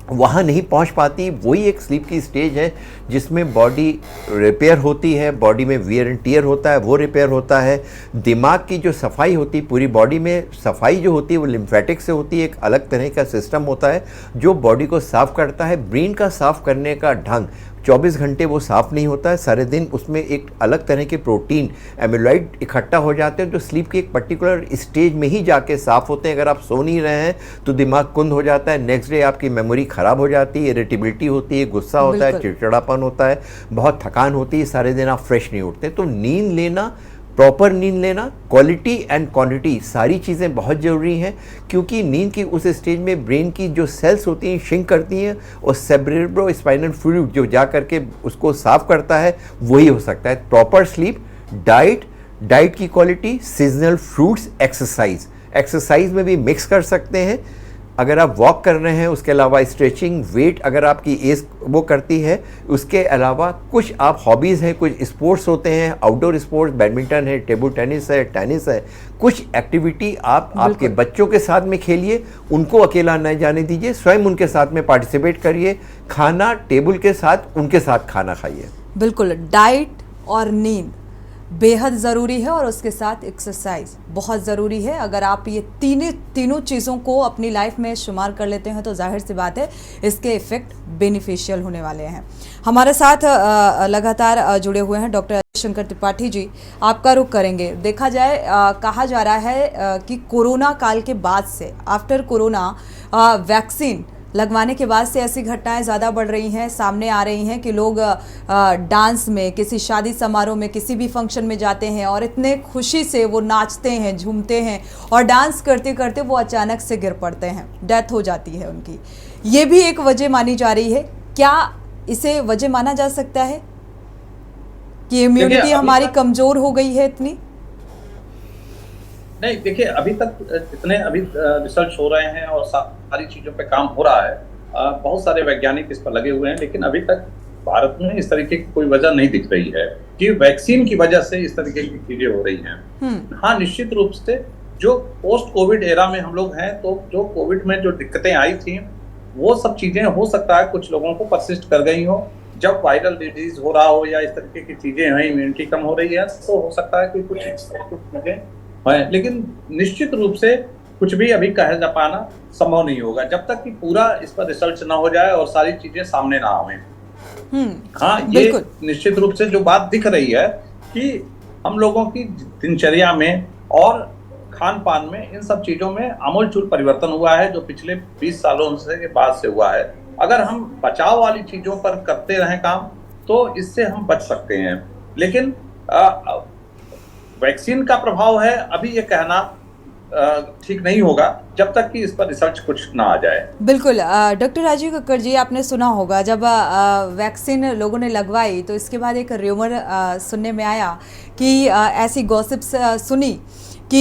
वहाँ नहीं पहुँच पाती। वही एक स्लीप की स्टेज है जिसमें बॉडी रिपेयर होती है, बॉडी में वियर एंड टियर होता है, वो रिपेयर होता है। दिमाग की जो सफाई होती है, पूरी बॉडी में सफाई जो होती है वो लिम्फेटिक से होती है, एक अलग तरह का सिस्टम होता है जो बॉडी को साफ़ करता है। ब्रेन का साफ़ करने का ढंग 24 घंटे वो साफ़ नहीं होता है, सारे दिन उसमें एक अलग तरह के प्रोटीन, एमिलॉइड इकट्ठा हो जाते हैं जो स्लीप की एक पर्टिकुलर स्टेज में ही जाके साफ़ होते हैं। अगर आप सो नहीं रहे हैं तो दिमाग कुंद हो जाता है, नेक्स्ट डे आपकी मेमोरी ख़राब हो जाती है, इरिटेबिलिटी होती है, गुस्सा होता है, चिड़चिड़ापन होता है, बहुत थकान होती है, सारे दिन आप फ्रेश नहीं उठते। तो नींद लेना प्रॉपर नींद लेना, क्वालिटी एंड क्वांटिटी सारी चीज़ें बहुत ज़रूरी हैं, क्योंकि नींद की उस स्टेज में ब्रेन की जो सेल्स होती हैं श्रिंक करती हैं और सेरेब्रो स्पाइनल फ्लूइड जो जा करके उसको साफ करता है वही हो सकता है। प्रॉपर स्लीप, डाइट की क्वालिटी, सीजनल फ्रूट्स, एक्सरसाइज में भी मिक्स कर सकते हैं। अगर आप वॉक कर रहे हैं, उसके अलावा स्ट्रेचिंग, वेट अगर आपकी एज वो करती है, उसके अलावा कुछ आप हॉबीज़ हैं, कुछ स्पोर्ट्स होते हैं, आउटडोर स्पोर्ट्स, बैडमिंटन है, टेबल टेनिस है, कुछ एक्टिविटी आप आपके बच्चों के साथ में खेलिए, उनको अकेला न जाने दीजिए, स्वयं उनके साथ में पार्टिसिपेट करिए, खाना टेबल के साथ उनके साथ खाना खाइए। बिल्कुल, डाइट और नींद बेहद ज़रूरी है और उसके साथ एक्सरसाइज बहुत ज़रूरी है। अगर आप ये तीनों चीज़ों को अपनी लाइफ में शुमार कर लेते हैं तो जाहिर सी बात है इसके इफ़ेक्ट बेनिफिशियल होने वाले हैं। हमारे साथ लगातार जुड़े हुए हैं डॉक्टर शंकर त्रिपाठी जी, आपका रुख करेंगे। देखा जाए कहा जा रहा है कि कोरोना काल के बाद से, आफ्टर कोरोना वैक्सीन लगवाने के बाद से ऐसी घटनाएं ज़्यादा बढ़ रही हैं, सामने आ रही हैं कि लोग डांस में, किसी शादी समारोह में, किसी भी फंक्शन में जाते हैं और इतने खुशी से वो नाचते हैं, झूमते हैं और डांस करते करते वो अचानक से गिर पड़ते हैं, डेथ हो जाती है उनकी। ये भी एक वजह मानी जा रही है। क्या इसे वजह माना जा सकता है कि इम्यूनिटी हमारी कमज़ोर हो गई है इतनी? नहीं, देखिए अभी तक जितने अभी रिसर्च हो रहे हैं और सारी चीज़ों पे काम हो रहा है, बहुत सारे वैज्ञानिक इस पर लगे हुए हैं, लेकिन अभी तक भारत में इस तरीके की कोई वजह नहीं दिख रही है कि वैक्सीन की वजह से इस तरीके की चीज़ें हो रही हैं। हाँ, निश्चित रूप से जो पोस्ट कोविड एरा में हम लोग हैं, तो जो कोविड में जो दिक्कतें आई थी वो सब चीज़ें हो सकता है कुछ लोगों को परसिस्ट कर गई हो। जब वायरल डिजीज हो रहा हो या इस तरीके की चीज़ें हैं, इम्यूनिटी कम हो रही है, तो हो सकता है कि कुछ चीज़ें हैं, लेकिन निश्चित रूप से कुछ भी अभी कहा जा पाना संभव नहीं होगा जब तक कि पूरा इस पर रिसर्च ना हो जाए और सारी चीजें सामने ना आए। हाँ, ये निश्चित रूप से जो बात दिख रही है कि हम लोगों की दिनचर्या में और खान पान में, इन सब चीजों में आमूलचूल परिवर्तन हुआ है जो पिछले 20 सालों से के बाद से हुआ है। अगर हम बचाव वाली चीजों पर करते रहें काम, तो इससे हम बच सकते हैं। लेकिन वैक्सीन का प्रभाव है, अभी ये कहना ठीक नहीं होगा जब तक कि इस पर रिसर्च कुछ ना आ जाए। बिल्कुल। डॉक्टर राजीव कक्कड़ जी, आपने सुना होगा जब वैक्सीन लोगों ने लगवाई तो इसके बाद एक र्यूमर सुनने में आया कि ऐसी गॉसिप्स सुनी कि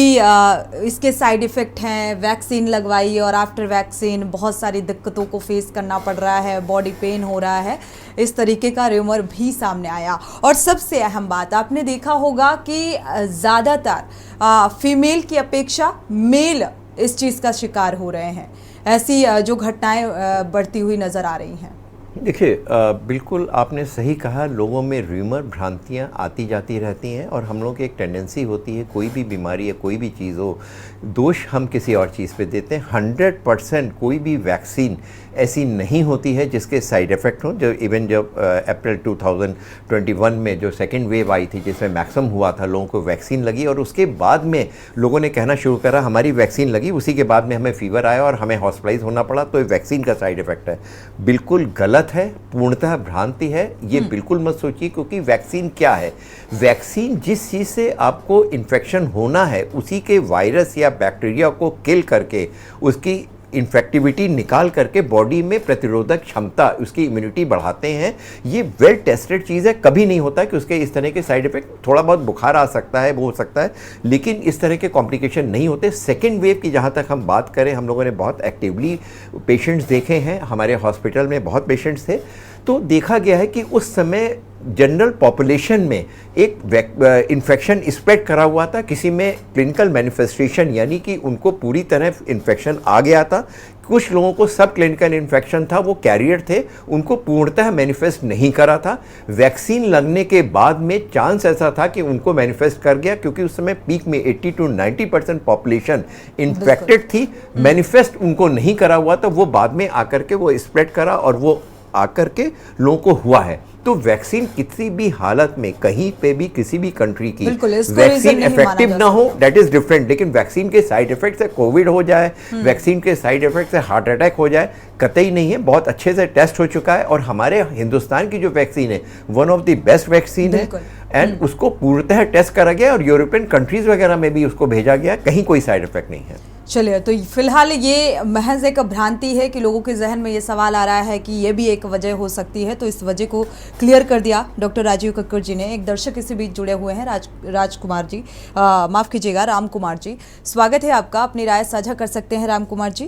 इसके साइड इफ़ेक्ट हैं, वैक्सीन लगवाई और आफ्टर वैक्सीन बहुत सारी दिक्कतों को फेस करना पड़ रहा है, बॉडी पेन हो रहा है, इस तरीके का र्यूमर भी सामने आया। और सबसे अहम बात आपने देखा होगा कि ज़्यादातर फीमेल की अपेक्षा मेल इस चीज़ का शिकार हो रहे हैं। ऐसी जो घटनाएं बढ़ती हुई नज़र आ रही हैं। देखिए, बिल्कुल आपने सही कहा, लोगों में र्यूमर, भ्रांतियाँ आती जाती रहती हैं और हम लोगों की एक टेंडेंसी होती है कोई भी बीमारी या कोई भी चीज़ हो, दोष हम किसी और चीज़ पे देते हैं। 100% कोई भी वैक्सीन ऐसी नहीं होती है जिसके साइड इफ़ेक्ट हों। जो इवन जब अप्रैल 2021 में जो सेकेंड वेव आई थी जिसमें मैक्सिमम हुआ था, लोगों को वैक्सीन लगी और उसके बाद में लोगों ने कहना शुरू करा हमारी वैक्सीन लगी, उसी के बाद में हमें फीवर आया और हमें हॉस्पिटलाइज होना पड़ा, तो ये वैक्सीन का साइड इफ़ेक्ट है। बिल्कुल गलत है, पूर्णतः भ्रांति है, ये बिल्कुल मत सोचिए। क्योंकि वैक्सीन क्या है? वैक्सीन जिस चीज़ से आपको इन्फेक्शन होना है उसी के वायरस या बैक्टीरिया को किल करके उसकी इन्फेक्टिविटी निकाल करके बॉडी में प्रतिरोधक क्षमता, उसकी इम्यूनिटी बढ़ाते हैं। ये वेल टेस्टेड चीज़ है, कभी नहीं होता कि उसके इस तरह के साइड इफ़ेक्ट, थोड़ा बहुत बुखार आ सकता है, वो हो सकता है, लेकिन इस तरह के कॉम्प्लिकेशन नहीं होते। सेकेंड वेव की जहाँ तक हम बात करें, हम लोगों ने बहुत एक्टिवली पेशेंट्स देखे हैं, हमारे हॉस्पिटल में बहुत पेशेंट्स थे, तो देखा गया है कि उस समय जनरल पॉपुलेशन में एक इन्फेक्शन स्प्रेड करा हुआ था, किसी में क्लिनिकल मैनिफेस्टेशन यानी कि उनको पूरी तरह इन्फेक्शन आ गया था, कुछ लोगों को सब क्लिनिकल इन्फेक्शन था, वो कैरियर थे, उनको पूर्णतः मैनिफेस्ट नहीं करा था। वैक्सीन लगने के बाद में चांस ऐसा था कि उनको मैनिफेस्ट कर गया, क्योंकि उस समय पीक में 80 to 90% पॉपुलेशन इन्फेक्टेड थी, मैनिफेस्ट उनको नहीं करा हुआ था, वो बाद में आकर के वो स्प्रेड करा और वो आकर के लोगों को हुआ है। तो वैक्सीन किसी भी हालत में कहीं पे भी किसी भी कंट्री की वैक्सीन इफेक्टिव ना हो, दैट इज डिफरेंट। लेकिन वैक्सीन के साइड इफेक्ट से कोविड हो जाए, वैक्सीन के साइड इफेक्ट से हार्ट अटैक हो जाए, कतई नहीं है। बहुत अच्छे से टेस्ट हो चुका है और हमारे हिंदुस्तान की जो वैक्सीन है one of the best vaccine है एंड उसको पूर्णतः टेस्ट करा गया और यूरोपियन कंट्रीज वगैरह में भी उसको भेजा गया, कहीं कोई साइड इफेक्ट नहीं है। चलिए, तो फिलहाल ये महज एक भ्रांति है कि लोगों के जहन में ये सवाल आ रहा है कि ये भी एक वजह हो सकती है, तो इस वजह को क्लियर कर दिया डॉक्टर राजीव कक्कड़ जी ने। एक दर्शक इसी बीच जुड़े हुए हैं, राजकुमार जी, माफ़ कीजिएगा, राम कुमार जी, स्वागत है आपका, अपनी राय साझा कर सकते हैं राम कुमार जी।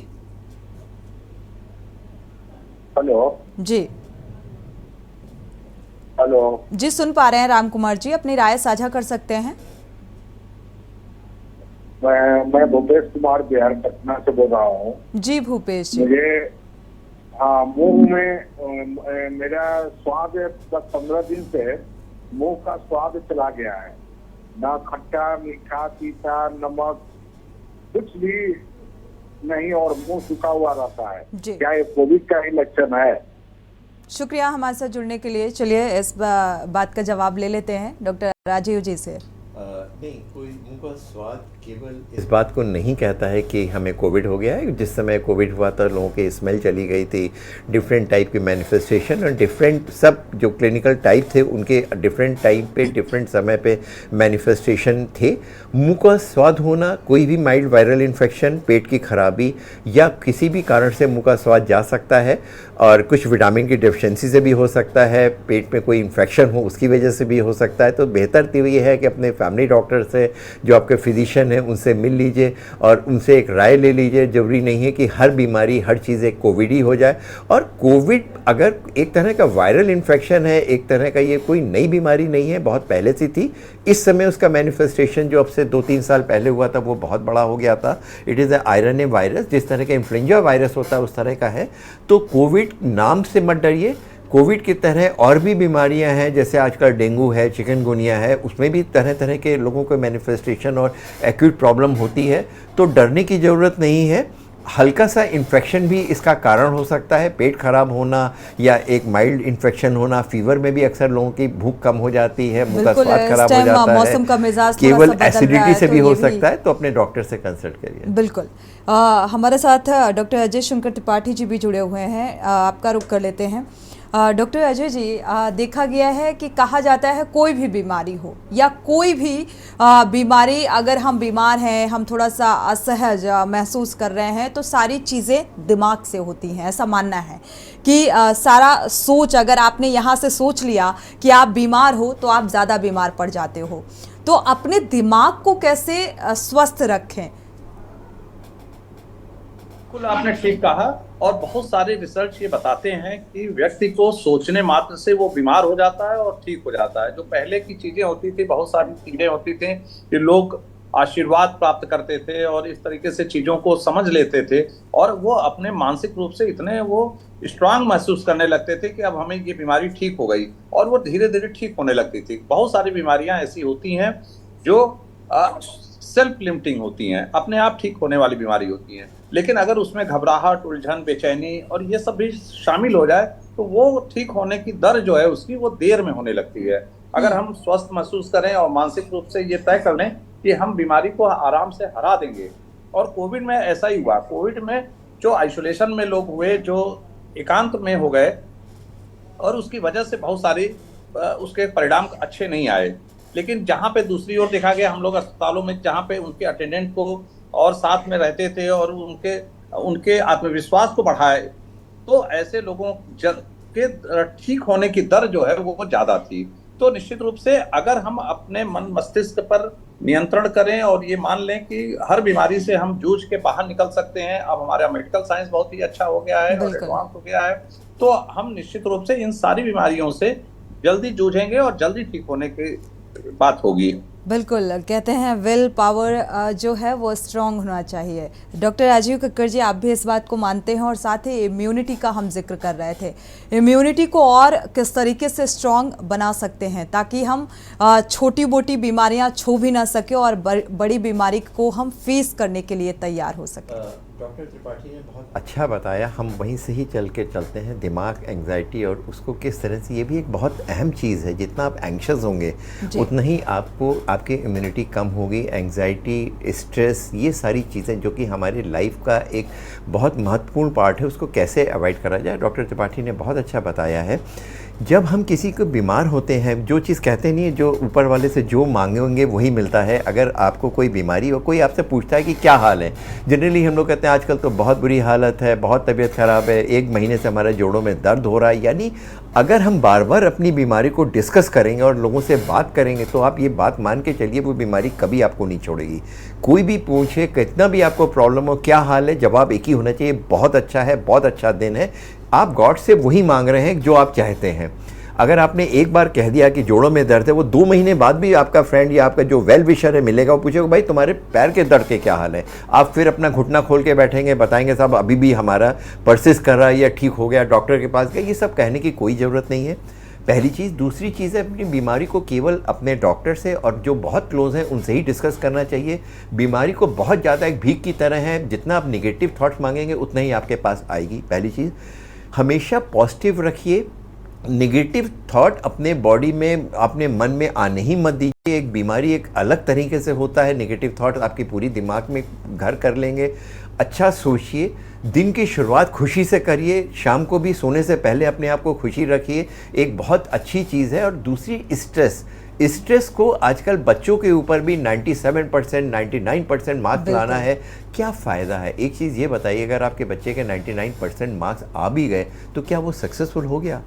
हेलो जी हेलो जी, सुन पा रहे हैं राम कुमार जी, अपनी राय साझा कर सकते हैं। मैं भूपेश कुमार बिहार पटना से बोल रहा हूँ। जी भूपेश जी, मुझे मुंह में मेरा स्वाद 10-15 दिन से मुंह का स्वाद चला गया है, ना खट्टा मीठा तीता नमक कुछ भी नहीं और मुंह सूखा हुआ रहता है। क्या ये कोविड का ही लक्षण है? शुक्रिया हमारे साथ जुड़ने के लिए। चलिए इस बात का जवाब ले लेते हैं डॉक्टर राजीव जी से। नहीं, कोई उनका स्वाद केवल इस बात को नहीं कहता है कि हमें कोविड हो गया है। जिस समय कोविड हुआ था लोगों की स्मेल चली गई थी, डिफरेंट टाइप की मैनिफेस्टेशन और डिफरेंट सब जो क्लिनिकल टाइप थे उनके डिफरेंट टाइप पे डिफरेंट समय पे मैनिफेस्टेशन थे। मुंह का स्वाद होना, कोई भी माइल्ड वायरल इन्फेक्शन, पेट की खराबी या किसी भी कारण से मुंह का स्वाद जा सकता है और कुछ विटामिन की डेफिशिएंसी से भी हो सकता है, पेट में कोई इन्फेक्शन हो उसकी वजह से भी हो सकता है। तो बेहतर तो ये है कि अपने फैमिली डॉक्टर से, जो आपके फिजिशियन हैं, उनसे मिल लीजिए और उनसे एक राय ले लीजिए। ज़रूरी नहीं है कि हर बीमारी हर चीज़ एक कोविड ही हो जाए। और कोविड अगर एक तरह का वायरल इन्फेक्शन है, एक तरह का ये कोई नई बीमारी नहीं है, बहुत पहले से थी। इस समय उसका मैनिफेस्टेशन जो अब से 2-3 साल पहले हुआ था वो बहुत बड़ा हो गया था। इट इज़ RNA वायरस, जिस तरह का इन्फ्लुएंजा वायरस होता है उस तरह का है। तो कोविड नाम से मत डरिए। कोविड की तरह और भी बीमारियां हैं, जैसे आजकल डेंगू है, चिकनगुनिया है, उसमें भी तरह तरह के लोगों को मैनिफेस्टेशन और एक्यूट प्रॉब्लम होती है। तो डरने की ज़रूरत नहीं है। हल्का सा इन्फेक्शन भी इसका कारण हो सकता है, पेट खराब होना या एक माइल्ड इन्फेक्शन होना। फीवर में भी अक्सर लोगों की भूख कम हो जाती है, मुंह का स्वाद खराब हो जाता है, मौसम का मिजाज केवल एसिडिटी से भी हो सकता है। तो अपने डॉक्टर से कंसल्ट करिए। बिल्कुल। हमारे साथ डॉक्टर अजय शंकर त्रिपाठी जी भी जुड़े हुए हैं, आपका रुख कर लेते हैं। डॉक्टर अजय जी, देखा गया है कि कहा जाता है कोई भी बीमारी हो या कोई भी बीमारी, अगर हम बीमार हैं, हम थोड़ा सा असहज महसूस कर रहे हैं, तो सारी चीज़ें दिमाग से होती हैं। ऐसा मानना है कि सारा सोच, अगर आपने यहाँ से सोच लिया कि आप बीमार हो तो आप ज़्यादा बीमार पड़ जाते हो। तो अपने दिमाग को कैसे स्वस्थ रखें? बिल्कुल आपने ठीक कहा। और बहुत सारे रिसर्च ये बताते हैं कि व्यक्ति को सोचने मात्र से वो बीमार हो जाता है और ठीक हो जाता है। जो पहले की चीजें होती थी, बहुत सारी चीजें होती थी कि लोग आशीर्वाद प्राप्त करते थे और इस तरीके से चीजों को समझ लेते थे और वो अपने मानसिक रूप से इतने वो स्ट्रांग महसूस करने लगते थे कि अब हमें ये बीमारी ठीक हो गई और वो धीरे धीरे ठीक होने लगती थी। बहुत सारी बीमारियां ऐसी होती हैं जो सेल्फ लिमिटिंग होती हैं, अपने आप ठीक होने वाली बीमारी होती हैं। लेकिन अगर उसमें घबराहट, उलझन, बेचैनी और ये सब भी शामिल हो जाए तो वो ठीक होने की दर जो है उसकी वो देर में होने लगती है। अगर हम स्वस्थ महसूस करें और मानसिक रूप से ये तय कर लें कि हम बीमारी को आराम से हरा देंगे। और कोविड में ऐसा ही हुआ। कोविड में जो आइसोलेशन में लोग हुए, जो एकांत में हो गए, और उसकी वजह से बहुत सारे उसके परिणाम अच्छे नहीं आए। लेकिन जहाँ पे दूसरी ओर देखा गया, हम लोग अस्पतालों में जहाँ पे उनके अटेंडेंट को और साथ में रहते थे और उनके आत्मविश्वास को बढ़ाए, तो ऐसे लोगों के ठीक होने की दर जो है वो ज़्यादा थी। तो निश्चित रूप से अगर हम अपने मन मस्तिष्क पर नियंत्रण करें और ये मान लें कि हर बीमारी से हम जूझ के बाहर निकल सकते हैं, अब हमारा मेडिकल साइंस बहुत ही अच्छा हो गया है और एडवांस हो गया है, तो हम निश्चित रूप से इन सारी बीमारियों से जल्दी जूझेंगे और जल्दी ठीक होने की बात होगी। बिल्कुल, कहते हैं विल पावर जो है वो स्ट्रांग होना चाहिए। डॉक्टर राजीव कक्कड़ जी, आप भी इस बात को मानते हैं? और साथ ही इम्यूनिटी का हम जिक्र कर रहे थे, इम्यूनिटी को और किस तरीके से स्ट्रांग बना सकते हैं ताकि हम छोटी मोटी बीमारियां छू भी ना सके और बड़ी बीमारी को हम फेस करने के लिए तैयार हो सके? डॉक्टर त्रिपाठी ने बहुत अच्छा बताया, हम वहीं से ही चलते हैं। दिमाग, एंग्जाइटी और उसको किस तरह से, ये भी एक बहुत अहम चीज़ है। जितना आप एंग्शियस होंगे उतना ही आपको आपकी इम्यूनिटी कम होगी। एंग्जाइटी, स्ट्रेस, ये सारी चीज़ें जो कि हमारी लाइफ का एक बहुत महत्वपूर्ण पार्ट है, उसको कैसे अवॉइड करा जाए, डॉक्टर त्रिपाठी ने बहुत अच्छा बताया है। जब हम किसी को बीमार होते हैं, जो चीज़ कहते नहीं है, जो ऊपर वाले से जो मांगेंगे वही मिलता है। अगर आपको कोई बीमारी हो, कोई आपसे पूछता है कि क्या हाल है, जनरली हम लोग कहते हैं आजकल तो बहुत बुरी हालत है, बहुत तबीयत ख़राब है, 1 महीने से हमारे जोड़ों में दर्द हो रहा है। यानी अगर हम बार बार अपनी बीमारी को डिस्कस करेंगे और लोगों से बात करेंगे तो आप ये बात मान के चलिए वो बीमारी कभी आपको नहीं छोड़ेगी। कोई भी पूछे, कितना भी आपको प्रॉब्लम हो, क्या हाल है, जवाब एक ही होना चाहिए, बहुत अच्छा है, बहुत अच्छा दिन है। आप गॉड से वही मांग रहे हैं जो आप चाहते हैं। अगर आपने एक बार कह दिया कि जोड़ों में दर्द है, वो 2 महीने बाद भी आपका फ्रेंड या आपका जो वेल विशर है मिलेगा, वो पूछेगा भाई तुम्हारे पैर के दर्द के क्या हाल है। आप फिर अपना घुटना खोल के बैठेंगे, बताएंगे साहब अभी भी हमारा परसिस्ट कर रहा है या ठीक हो गया, डॉक्टर के पास गए। ये सब कहने की कोई ज़रूरत नहीं है, पहली चीज़। दूसरी चीज़ है, अपनी बीमारी को केवल अपने डॉक्टर से और जो बहुत क्लोज हैं उनसे ही डिस्कस करना चाहिए। बीमारी को बहुत ज़्यादा एक भीख की तरह है, जितना आप निगेटिव थॉट्स मांगेंगे उतना ही आपके पास आएगी। पहली चीज़, हमेशा पॉजिटिव रखिए। नेगेटिव थॉट अपने बॉडी में, अपने मन में आने ही मत दीजिए। एक बीमारी एक अलग तरीके से होता है, नेगेटिव थॉट आपकी पूरी दिमाग में घर कर लेंगे। अच्छा सोचिए, दिन की शुरुआत खुशी से करिए, शाम को भी सोने से पहले अपने आप को खुशी रखिए, एक बहुत अच्छी चीज़ है। और दूसरी, स्ट्रेस को आजकल बच्चों के ऊपर भी 97%, 99% मार्क्स लाना है, क्या फ़ायदा है। एक चीज़ ये बताइए, अगर आपके बच्चे के 99% मार्क्स आ भी गए तो क्या वो सक्सेसफुल हो गया।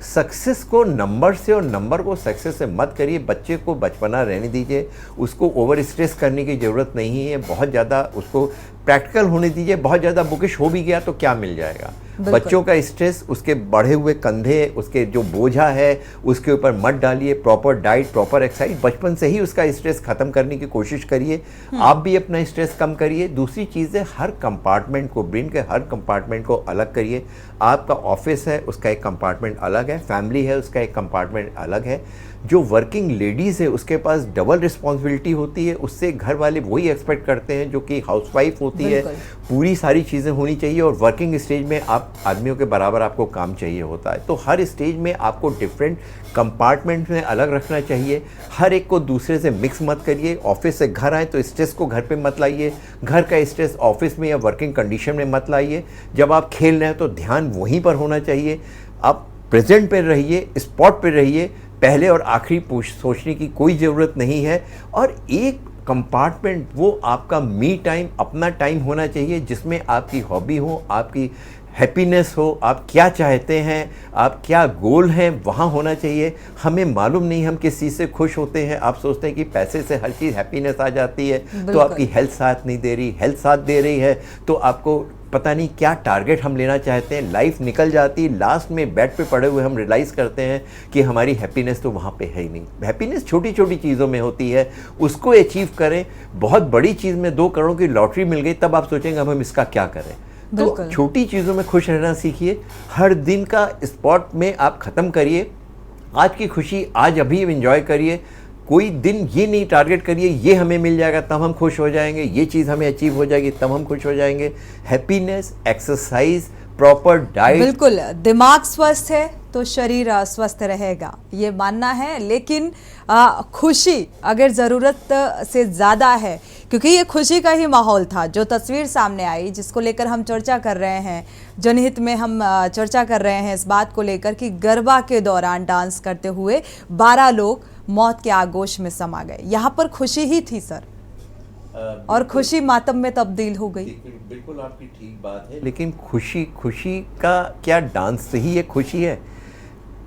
सक्सेस को नंबर से और नंबर को सक्सेस से मत करिए। बच्चे को बचपना रहने दीजिए, उसको ओवर स्ट्रेस करने की ज़रूरत नहीं है, बहुत ज़्यादा उसको प्रैक्टिकल होने दीजिए। बहुत ज़्यादा बुकिश हो भी गया तो क्या मिल जाएगा। बच्चों का स्ट्रेस, उसके बढ़े हुए कंधे, उसके जो बोझा है उसके ऊपर मत डालिए। प्रॉपर डाइट, प्रॉपर एक्सरसाइज, बचपन से ही उसका स्ट्रेस ख़त्म करने की कोशिश करिए। आप भी अपना स्ट्रेस कम करिए। दूसरी चीज़ है, हर कंपार्टमेंट को, ब्रेन के हर कंपार्टमेंट को अलग करिए। आपका ऑफिस है उसका एक कंपार्टमेंट अलग है, फैमिली है उसका एक कंपार्टमेंट अलग है। जो वर्किंग लेडीज़ है उसके पास डबल रिस्पॉन्सिबिलिटी होती है, उससे घर वाले वही एक्सपेक्ट करते हैं जो कि हाउसवाइफ होती है। पूरी सारी चीज़ें होनी चाहिए और वर्किंग स्टेज में आप आदमियों के बराबर आपको काम चाहिए होता है। तो हर स्टेज में आपको डिफरेंट कंपार्टमेंट में अलग रखना चाहिए। हर एक को दूसरे से मिक्स मत करिए। ऑफिस से घर आए तो स्ट्रेस को घर पे मत लाइए, घर का स्ट्रेस ऑफिस में या वर्किंग कंडीशन में मत लाइए। जब आप खेल रहे हैं तो ध्यान वहीं पर होना चाहिए। आप प्रेजेंट पे रहिए, स्पॉट पे रहिए। पहले और आखिरी सोचने की कोई ज़रूरत नहीं है। और एक कंपार्टमेंट वो आपका मी टाइम, अपना टाइम होना चाहिए जिसमें आपकी हॉबी हो, आपकी हैप्पीनेस हो, आप क्या चाहते हैं, आप क्या गोल हैं, वहाँ होना चाहिए। हमें मालूम नहीं हम किस चीज़ से खुश होते हैं। आप सोचते हैं कि पैसे से हर चीज़ हैप्पीनेस आ जाती है, तो आपकी हेल्थ साथ नहीं दे रही। हेल्थ साथ दे रही है तो आपको पता नहीं क्या टारगेट हम लेना चाहते हैं, लाइफ निकल जाती, लास्ट में बेड पे पड़े हुए हम रियलाइज़ करते हैं कि हमारी हैप्पीनेस तो वहाँ पे है ही नहीं। हैप्पीनेस छोटी छोटी चीज़ों में होती है, उसको अचीव करें। बहुत बड़ी चीज़ में 2 करोड़ की लॉटरी मिल गई, तब आप सोचेंगे अब हम इसका क्या करें। तो छोटी चीज़ों में खुश रहना सीखिए। हर दिन का स्पॉट में आप ख़त्म करिए। आज की खुशी आज अभी एंजॉय करिए। कोई दिन ये नहीं टारगेट करिए ये हमें मिल जाएगा तब हम खुश हो जाएंगे, ये चीज़ हमें अचीव हो जाएगी तब हम खुश हो जाएंगे। Happiness, exercise, proper diet. बिल्कुल, दिमाग स्वस्थ है तो शरीर स्वस्थ रहेगा, ये मानना है। लेकिन खुशी अगर ज़रूरत से ज़्यादा है, क्योंकि ये खुशी का ही माहौल था, जो तस्वीर सामने आई जिसको लेकर हम चर्चा कर रहे हैं, जनहित में हम चर्चा कर रहे हैं इस बात को लेकर कि गरबा के दौरान डांस करते हुए 12 लोग मौत के आगोश में समा गए। यहाँ पर खुशी ही थी सर, और खुशी मातम में तब्दील हो गई। बिल्कुल आपकी ठीक बात है, लेकिन खुशी का क्या डांस से ही ये खुशी है?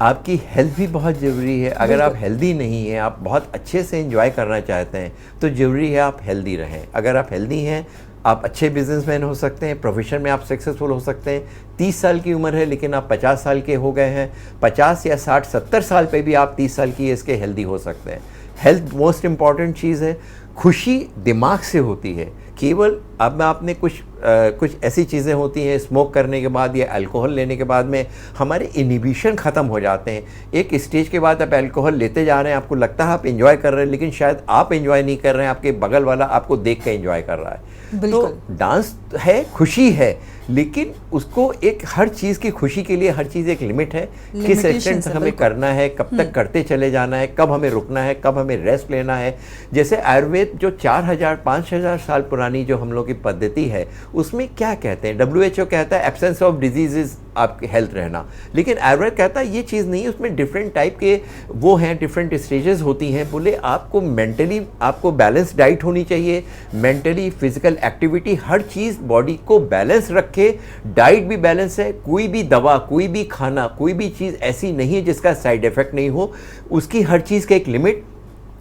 आपकी हेल्थ भी बहुत ज़रूरी है। अगर आप हेल्दी नहीं हैं, आप बहुत अच्छे से एंजॉय करना चाहते हैं, तो ज़रूरी है आप हेल्दी रहें। अगर आप हेल्दी हैं, आप अच्छे बिजनेसमैन हो सकते हैं, प्रोफेशन में आप सक्सेसफुल हो सकते हैं। 30 साल की उम्र है लेकिन आप 50 साल के हो गए हैं, 50 या 60, 70 साल पे भी आप 30 साल की एज के हेल्दी हो सकते हैं। हेल्थ मोस्ट इम्पॉर्टेंट चीज़ है। खुशी दिमाग से होती है। केवल अब आपने कुछ ऐसी चीज़ें होती हैं स्मोक करने के बाद या अल्कोहल लेने के बाद में हमारे इनिबिशन ख़त्म हो जाते हैं। एक स्टेज के बाद आप अल्कोहल लेते जा रहे हैं, आपको लगता है आप एंजॉय कर रहे हैं, लेकिन शायद आप एंजॉय नहीं कर रहे हैं, आपके बगल वाला आपको देख के एंजॉय कर रहा है। तो डांस है, खुशी है, लेकिन उसको एक हर चीज़ की खुशी के लिए हर चीज़ एक लिमिट है, किस एक्सटेंट तक हमें करना है, कब तक करते चले जाना है, कब हमें रुकना है, कब हमें रेस्ट लेना है। जैसे आयुर्वेद जो 4000-5000 साल पुरानी जो हम लोग की पद्धति है, उसमें क्या कहते हैं, WHO कहता है एब्सेंस ऑफ डिजीजेज आपकी हेल्थ रहना, लेकिन आयुर्वेद कहता है ये चीज़ नहीं है, उसमें डिफरेंट टाइप के वो हैं, डिफरेंट स्टेजेस होती हैं। बोले आपको मेंटली आपको बैलेंस डाइट होनी चाहिए, मेंटली फिजिकल एक्टिविटी, हर चीज़ बॉडी को बैलेंस रखे, डाइट भी बैलेंस है, कोई भी दवा, कोई भी खाना, कोई भी चीज़ ऐसी नहीं है जिसका साइड इफ़ेक्ट नहीं हो, उसकी हर चीज़ का एक लिमिट।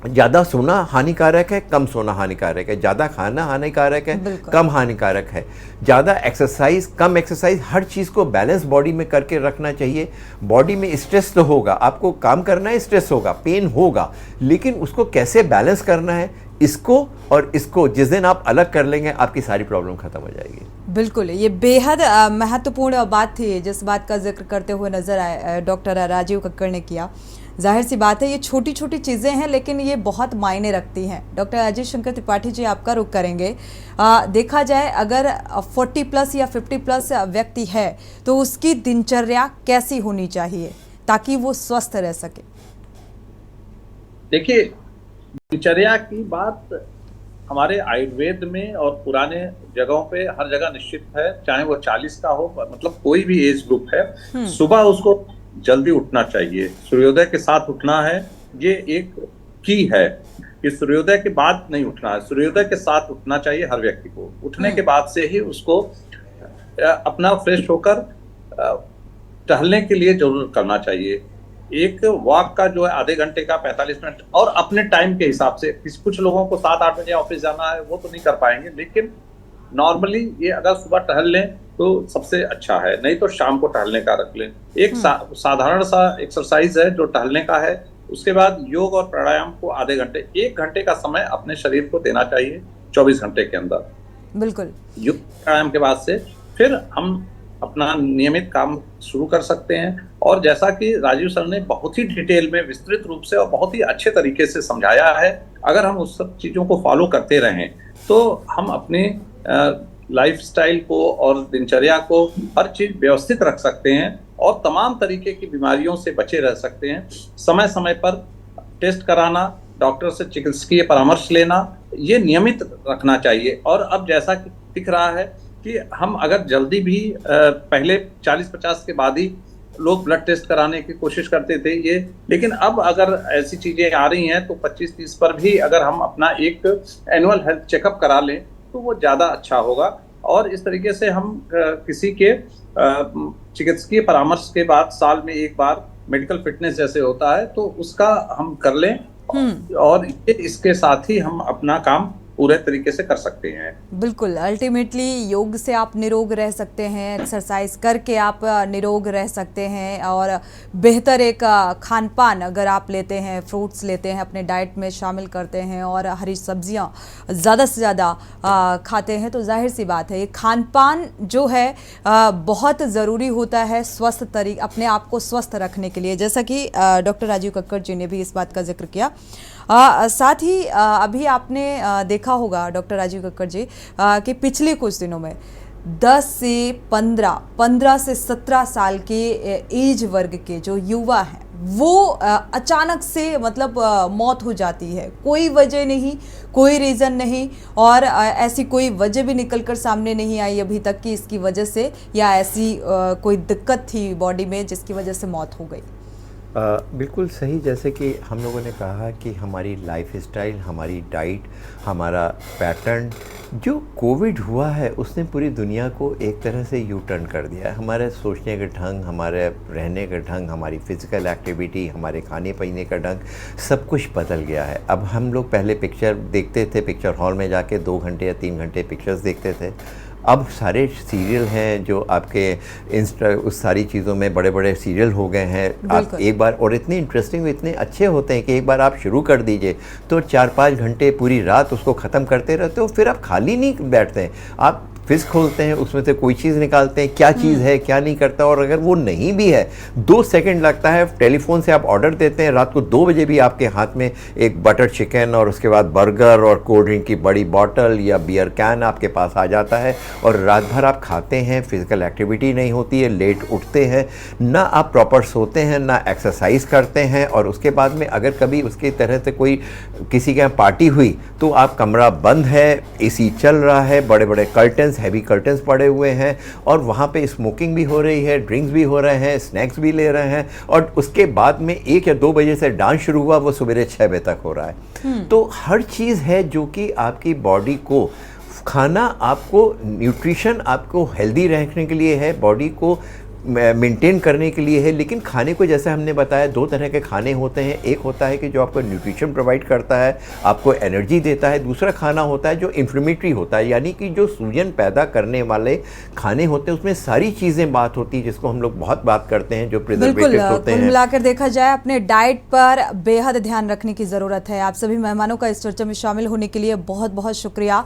ज़्यादा सोना हानिकारक है, कम सोना हानिकारक है, ज़्यादा खाना हानिकारक है, कम हानिकारक है, ज़्यादा एक्सरसाइज, कम एक्सरसाइज, हर चीज़ को बैलेंस बॉडी में करके रखना चाहिए। बॉडी में स्ट्रेस तो होगा, आपको काम करना है, स्ट्रेस होगा, पेन होगा, लेकिन उसको कैसे बैलेंस करना है, इसको और इसको जिस दिन आप अलग कर लेंगे आपकी सारी प्रॉब्लम खत्म हो जाएगी। बिल्कुल, ये बेहद महत्वपूर्ण बात थी जिस बात का जिक्र करते हुए नजर आए डॉक्टर राजीव कक्कड़ ने किया। जाहिर सी बात है ये छोटी छोटी चीज़ें हैं, लेकिन ये बहुत मायने रखती हैं। डॉक्टर अजय शंकर त्रिपाठी जी, आपका रुख करेंगे। देखा जाए अगर 40+ या 50+ व्यक्ति है तो उसकी दिनचर्या कैसी होनी चाहिए ताकि वो स्वस्थ रह सके? देखिए, दिनचर्या की बात हमारे आयुर्वेद में और पुराने जगहों पे हर जगह निश्चित है, चाहे वो 40 का हो, मतलब कोई भी एज ग्रुप है, सुबह उसको जल्दी उठना चाहिए, सूर्योदय के साथ उठना है। ये एक की है कि सूर्योदय के बाद नहीं उठना है, सूर्योदय के साथ उठना चाहिए हर व्यक्ति को। उठने के बाद से ही उसको अपना फ्रेश होकर टहलने के लिए जरूर करना चाहिए। एक वॉक का जो है आधे घंटे का 45 मिनट, और अपने टाइम के हिसाब से। कुछ लोगों को 7-8 बजे ऑफिस जाना है, वो तो नहीं कर पाएंगे, लेकिन नॉर्मली ये अगर सुबह टहल लें तो सबसे अच्छा है, नहीं तो शाम को टहलने का रख लें। एक साधारण सा एक्सरसाइज है जो टहलने का है। उसके बाद योग और प्राणायाम को आधे घंटे, 1 घंटे का समय अपने शरीर को देना चाहिए 24 घंटे के अंदर। बिल्कुल, योग प्राणायाम के बाद से फिर हम अपना नियमित काम शुरू कर सकते हैं। और जैसा कि राजीव सर ने बहुत ही डिटेल में, विस्तृत रूप से और बहुत ही अच्छे तरीके से समझाया है, अगर हम उस सब चीजों को फॉलो करते रहें तो हम अपने लाइफस्टाइल को और दिनचर्या को हर चीज व्यवस्थित रख सकते हैं और तमाम तरीके की बीमारियों से बचे रह सकते हैं। समय समय पर टेस्ट कराना, डॉक्टर से चिकित्सकीय परामर्श लेना, ये नियमित रखना चाहिए। और अब जैसा कि दिख रहा है कि हम अगर जल्दी भी, पहले 40-50 के बाद ही लोग ब्लड टेस्ट कराने की कोशिश करते थे ये, लेकिन अब अगर ऐसी चीजें आ रही हैं तो 25-30 पर भी अगर हम अपना एक एनुअल हेल्थ चेकअप करा लें तो वो ज़्यादा अच्छा होगा। और इस तरीके से हम किसी के चिकित्सकीय परामर्श के बाद साल में एक बार मेडिकल फिटनेस जैसे होता है तो उसका हम कर लें, और इसके साथ ही हम अपना काम पूरे तरीके से कर सकते हैं। बिल्कुल, अल्टीमेटली योग से आप निरोग रह सकते हैं, एक्सरसाइज करके आप निरोग रह सकते हैं, और बेहतर एक खान पान अगर आप लेते हैं, फ्रूट्स लेते हैं, अपने डाइट में शामिल करते हैं और हरी सब्जियां ज़्यादा से ज़्यादा खाते हैं, तो जाहिर सी बात है ये खान पान जो है बहुत ज़रूरी होता है स्वस्थ तरीके, अपने आप को स्वस्थ रखने के लिए, जैसा कि डॉक्टर राजीव कक्कड़ जी ने भी इस बात का जिक्र किया। साथ ही अभी आपने देखा होगा डॉक्टर राजीव कक्कड़ जी कि पिछले कुछ दिनों में 10 से 15 से 17 साल के एज वर्ग के जो युवा हैं वो अचानक से मतलब मौत हो जाती है, कोई वजह नहीं, कोई रीज़न नहीं, और ऐसी कोई वजह भी निकलकर सामने नहीं आई अभी तक कि इसकी वजह से या ऐसी कोई दिक्कत थी बॉडी में जिसकी वजह से मौत हो गई। बिल्कुल सही, जैसे कि हम लोगों ने कहा कि हमारी लाइफस्टाइल, हमारी डाइट, हमारा पैटर्न, जो कोविड हुआ है उसने पूरी दुनिया को एक तरह से यू टर्न कर दिया है। हमारे सोचने का ढंग, हमारे रहने का ढंग, हमारी फ़िज़िकल एक्टिविटी, हमारे खाने पीने का ढंग, सब कुछ बदल गया है। अब हम लोग पहले पिक्चर देखते थे, पिक्चर हॉल में जाके 2 घंटे या 3 घंटे पिक्चर्स देखते थे, अब सारे सीरियल हैं जो आपके इंस्टा उस सारी चीज़ों में बड़े बड़े सीरियल हो गए हैं। आप बिल्कुल। एक बार, और इतने इंटरेस्टिंग, इतने अच्छे होते हैं कि एक बार आप शुरू कर दीजिए तो 4-5 घंटे पूरी रात उसको ख़त्म करते रहते हो, फिर आप खाली नहीं बैठते हैं, आप फिश खोलते हैं, उसमें से कोई चीज़ निकालते हैं, क्या चीज़ है क्या नहीं करता, और अगर वो नहीं भी है 2 सेकंड लगता है, टेलीफोन से आप ऑर्डर देते हैं, रात को 2 बजे भी आपके हाथ में एक बटर चिकन और उसके बाद बर्गर और कोल्ड ड्रिंक की बड़ी बॉटल या बियर कैन आपके पास आ जाता है, और रात भर आप खाते हैं, फिजिकल एक्टिविटी नहीं होती है, लेट उठते हैं, ना आप प्रॉपर सोते हैं, ना एक्सरसाइज करते हैं, और उसके बाद में अगर कभी उसकी तरह से कोई किसी के यहाँ पार्टी हुई तो आप कमरा बंद है, एसी चल रहा है, बड़े बड़े कर्टन्स, हैवी कर्टन्स पड़े हुए हैं, और वहाँ पे स्मोकिंग भी हो रही है, ड्रिंक्स भी हो रहे हैं, स्नैक्स भी ले रहे हैं, और उसके बाद में 1 या 2 बजे से डांस शुरू हुआ, वो सुबह 6 बजे तक हो रहा है। तो हर चीज़ है जो कि आपकी बॉडी को, खाना आपको, न्यूट्रिशन आपको हेल्दी रखने के लिए है, बॉडी को मेंटेन करने के लिए है, लेकिन खाने को जैसे हमने बताया 2 तरह के खाने होते हैं। एक होता है कि जो आपको न्यूट्रिशन प्रोवाइड करता है, आपको एनर्जी देता है। दूसरा खाना होता है जो इन्फ्लेमेटरी होता है, यानी कि जो सूजन पैदा करने वाले खाने होते हैं, उसमें सारी चीज़ें बात होती है जिसको हम लोग बहुत बात करते हैं, जो प्रिजर्वेटिव्स होते कुल हैं। मिलाकर देखा जाए अपने डाइट पर बेहद ध्यान रखने की ज़रूरत है। आप सभी मेहमानों का इस चर्चा में शामिल होने के लिए बहुत बहुत शुक्रिया।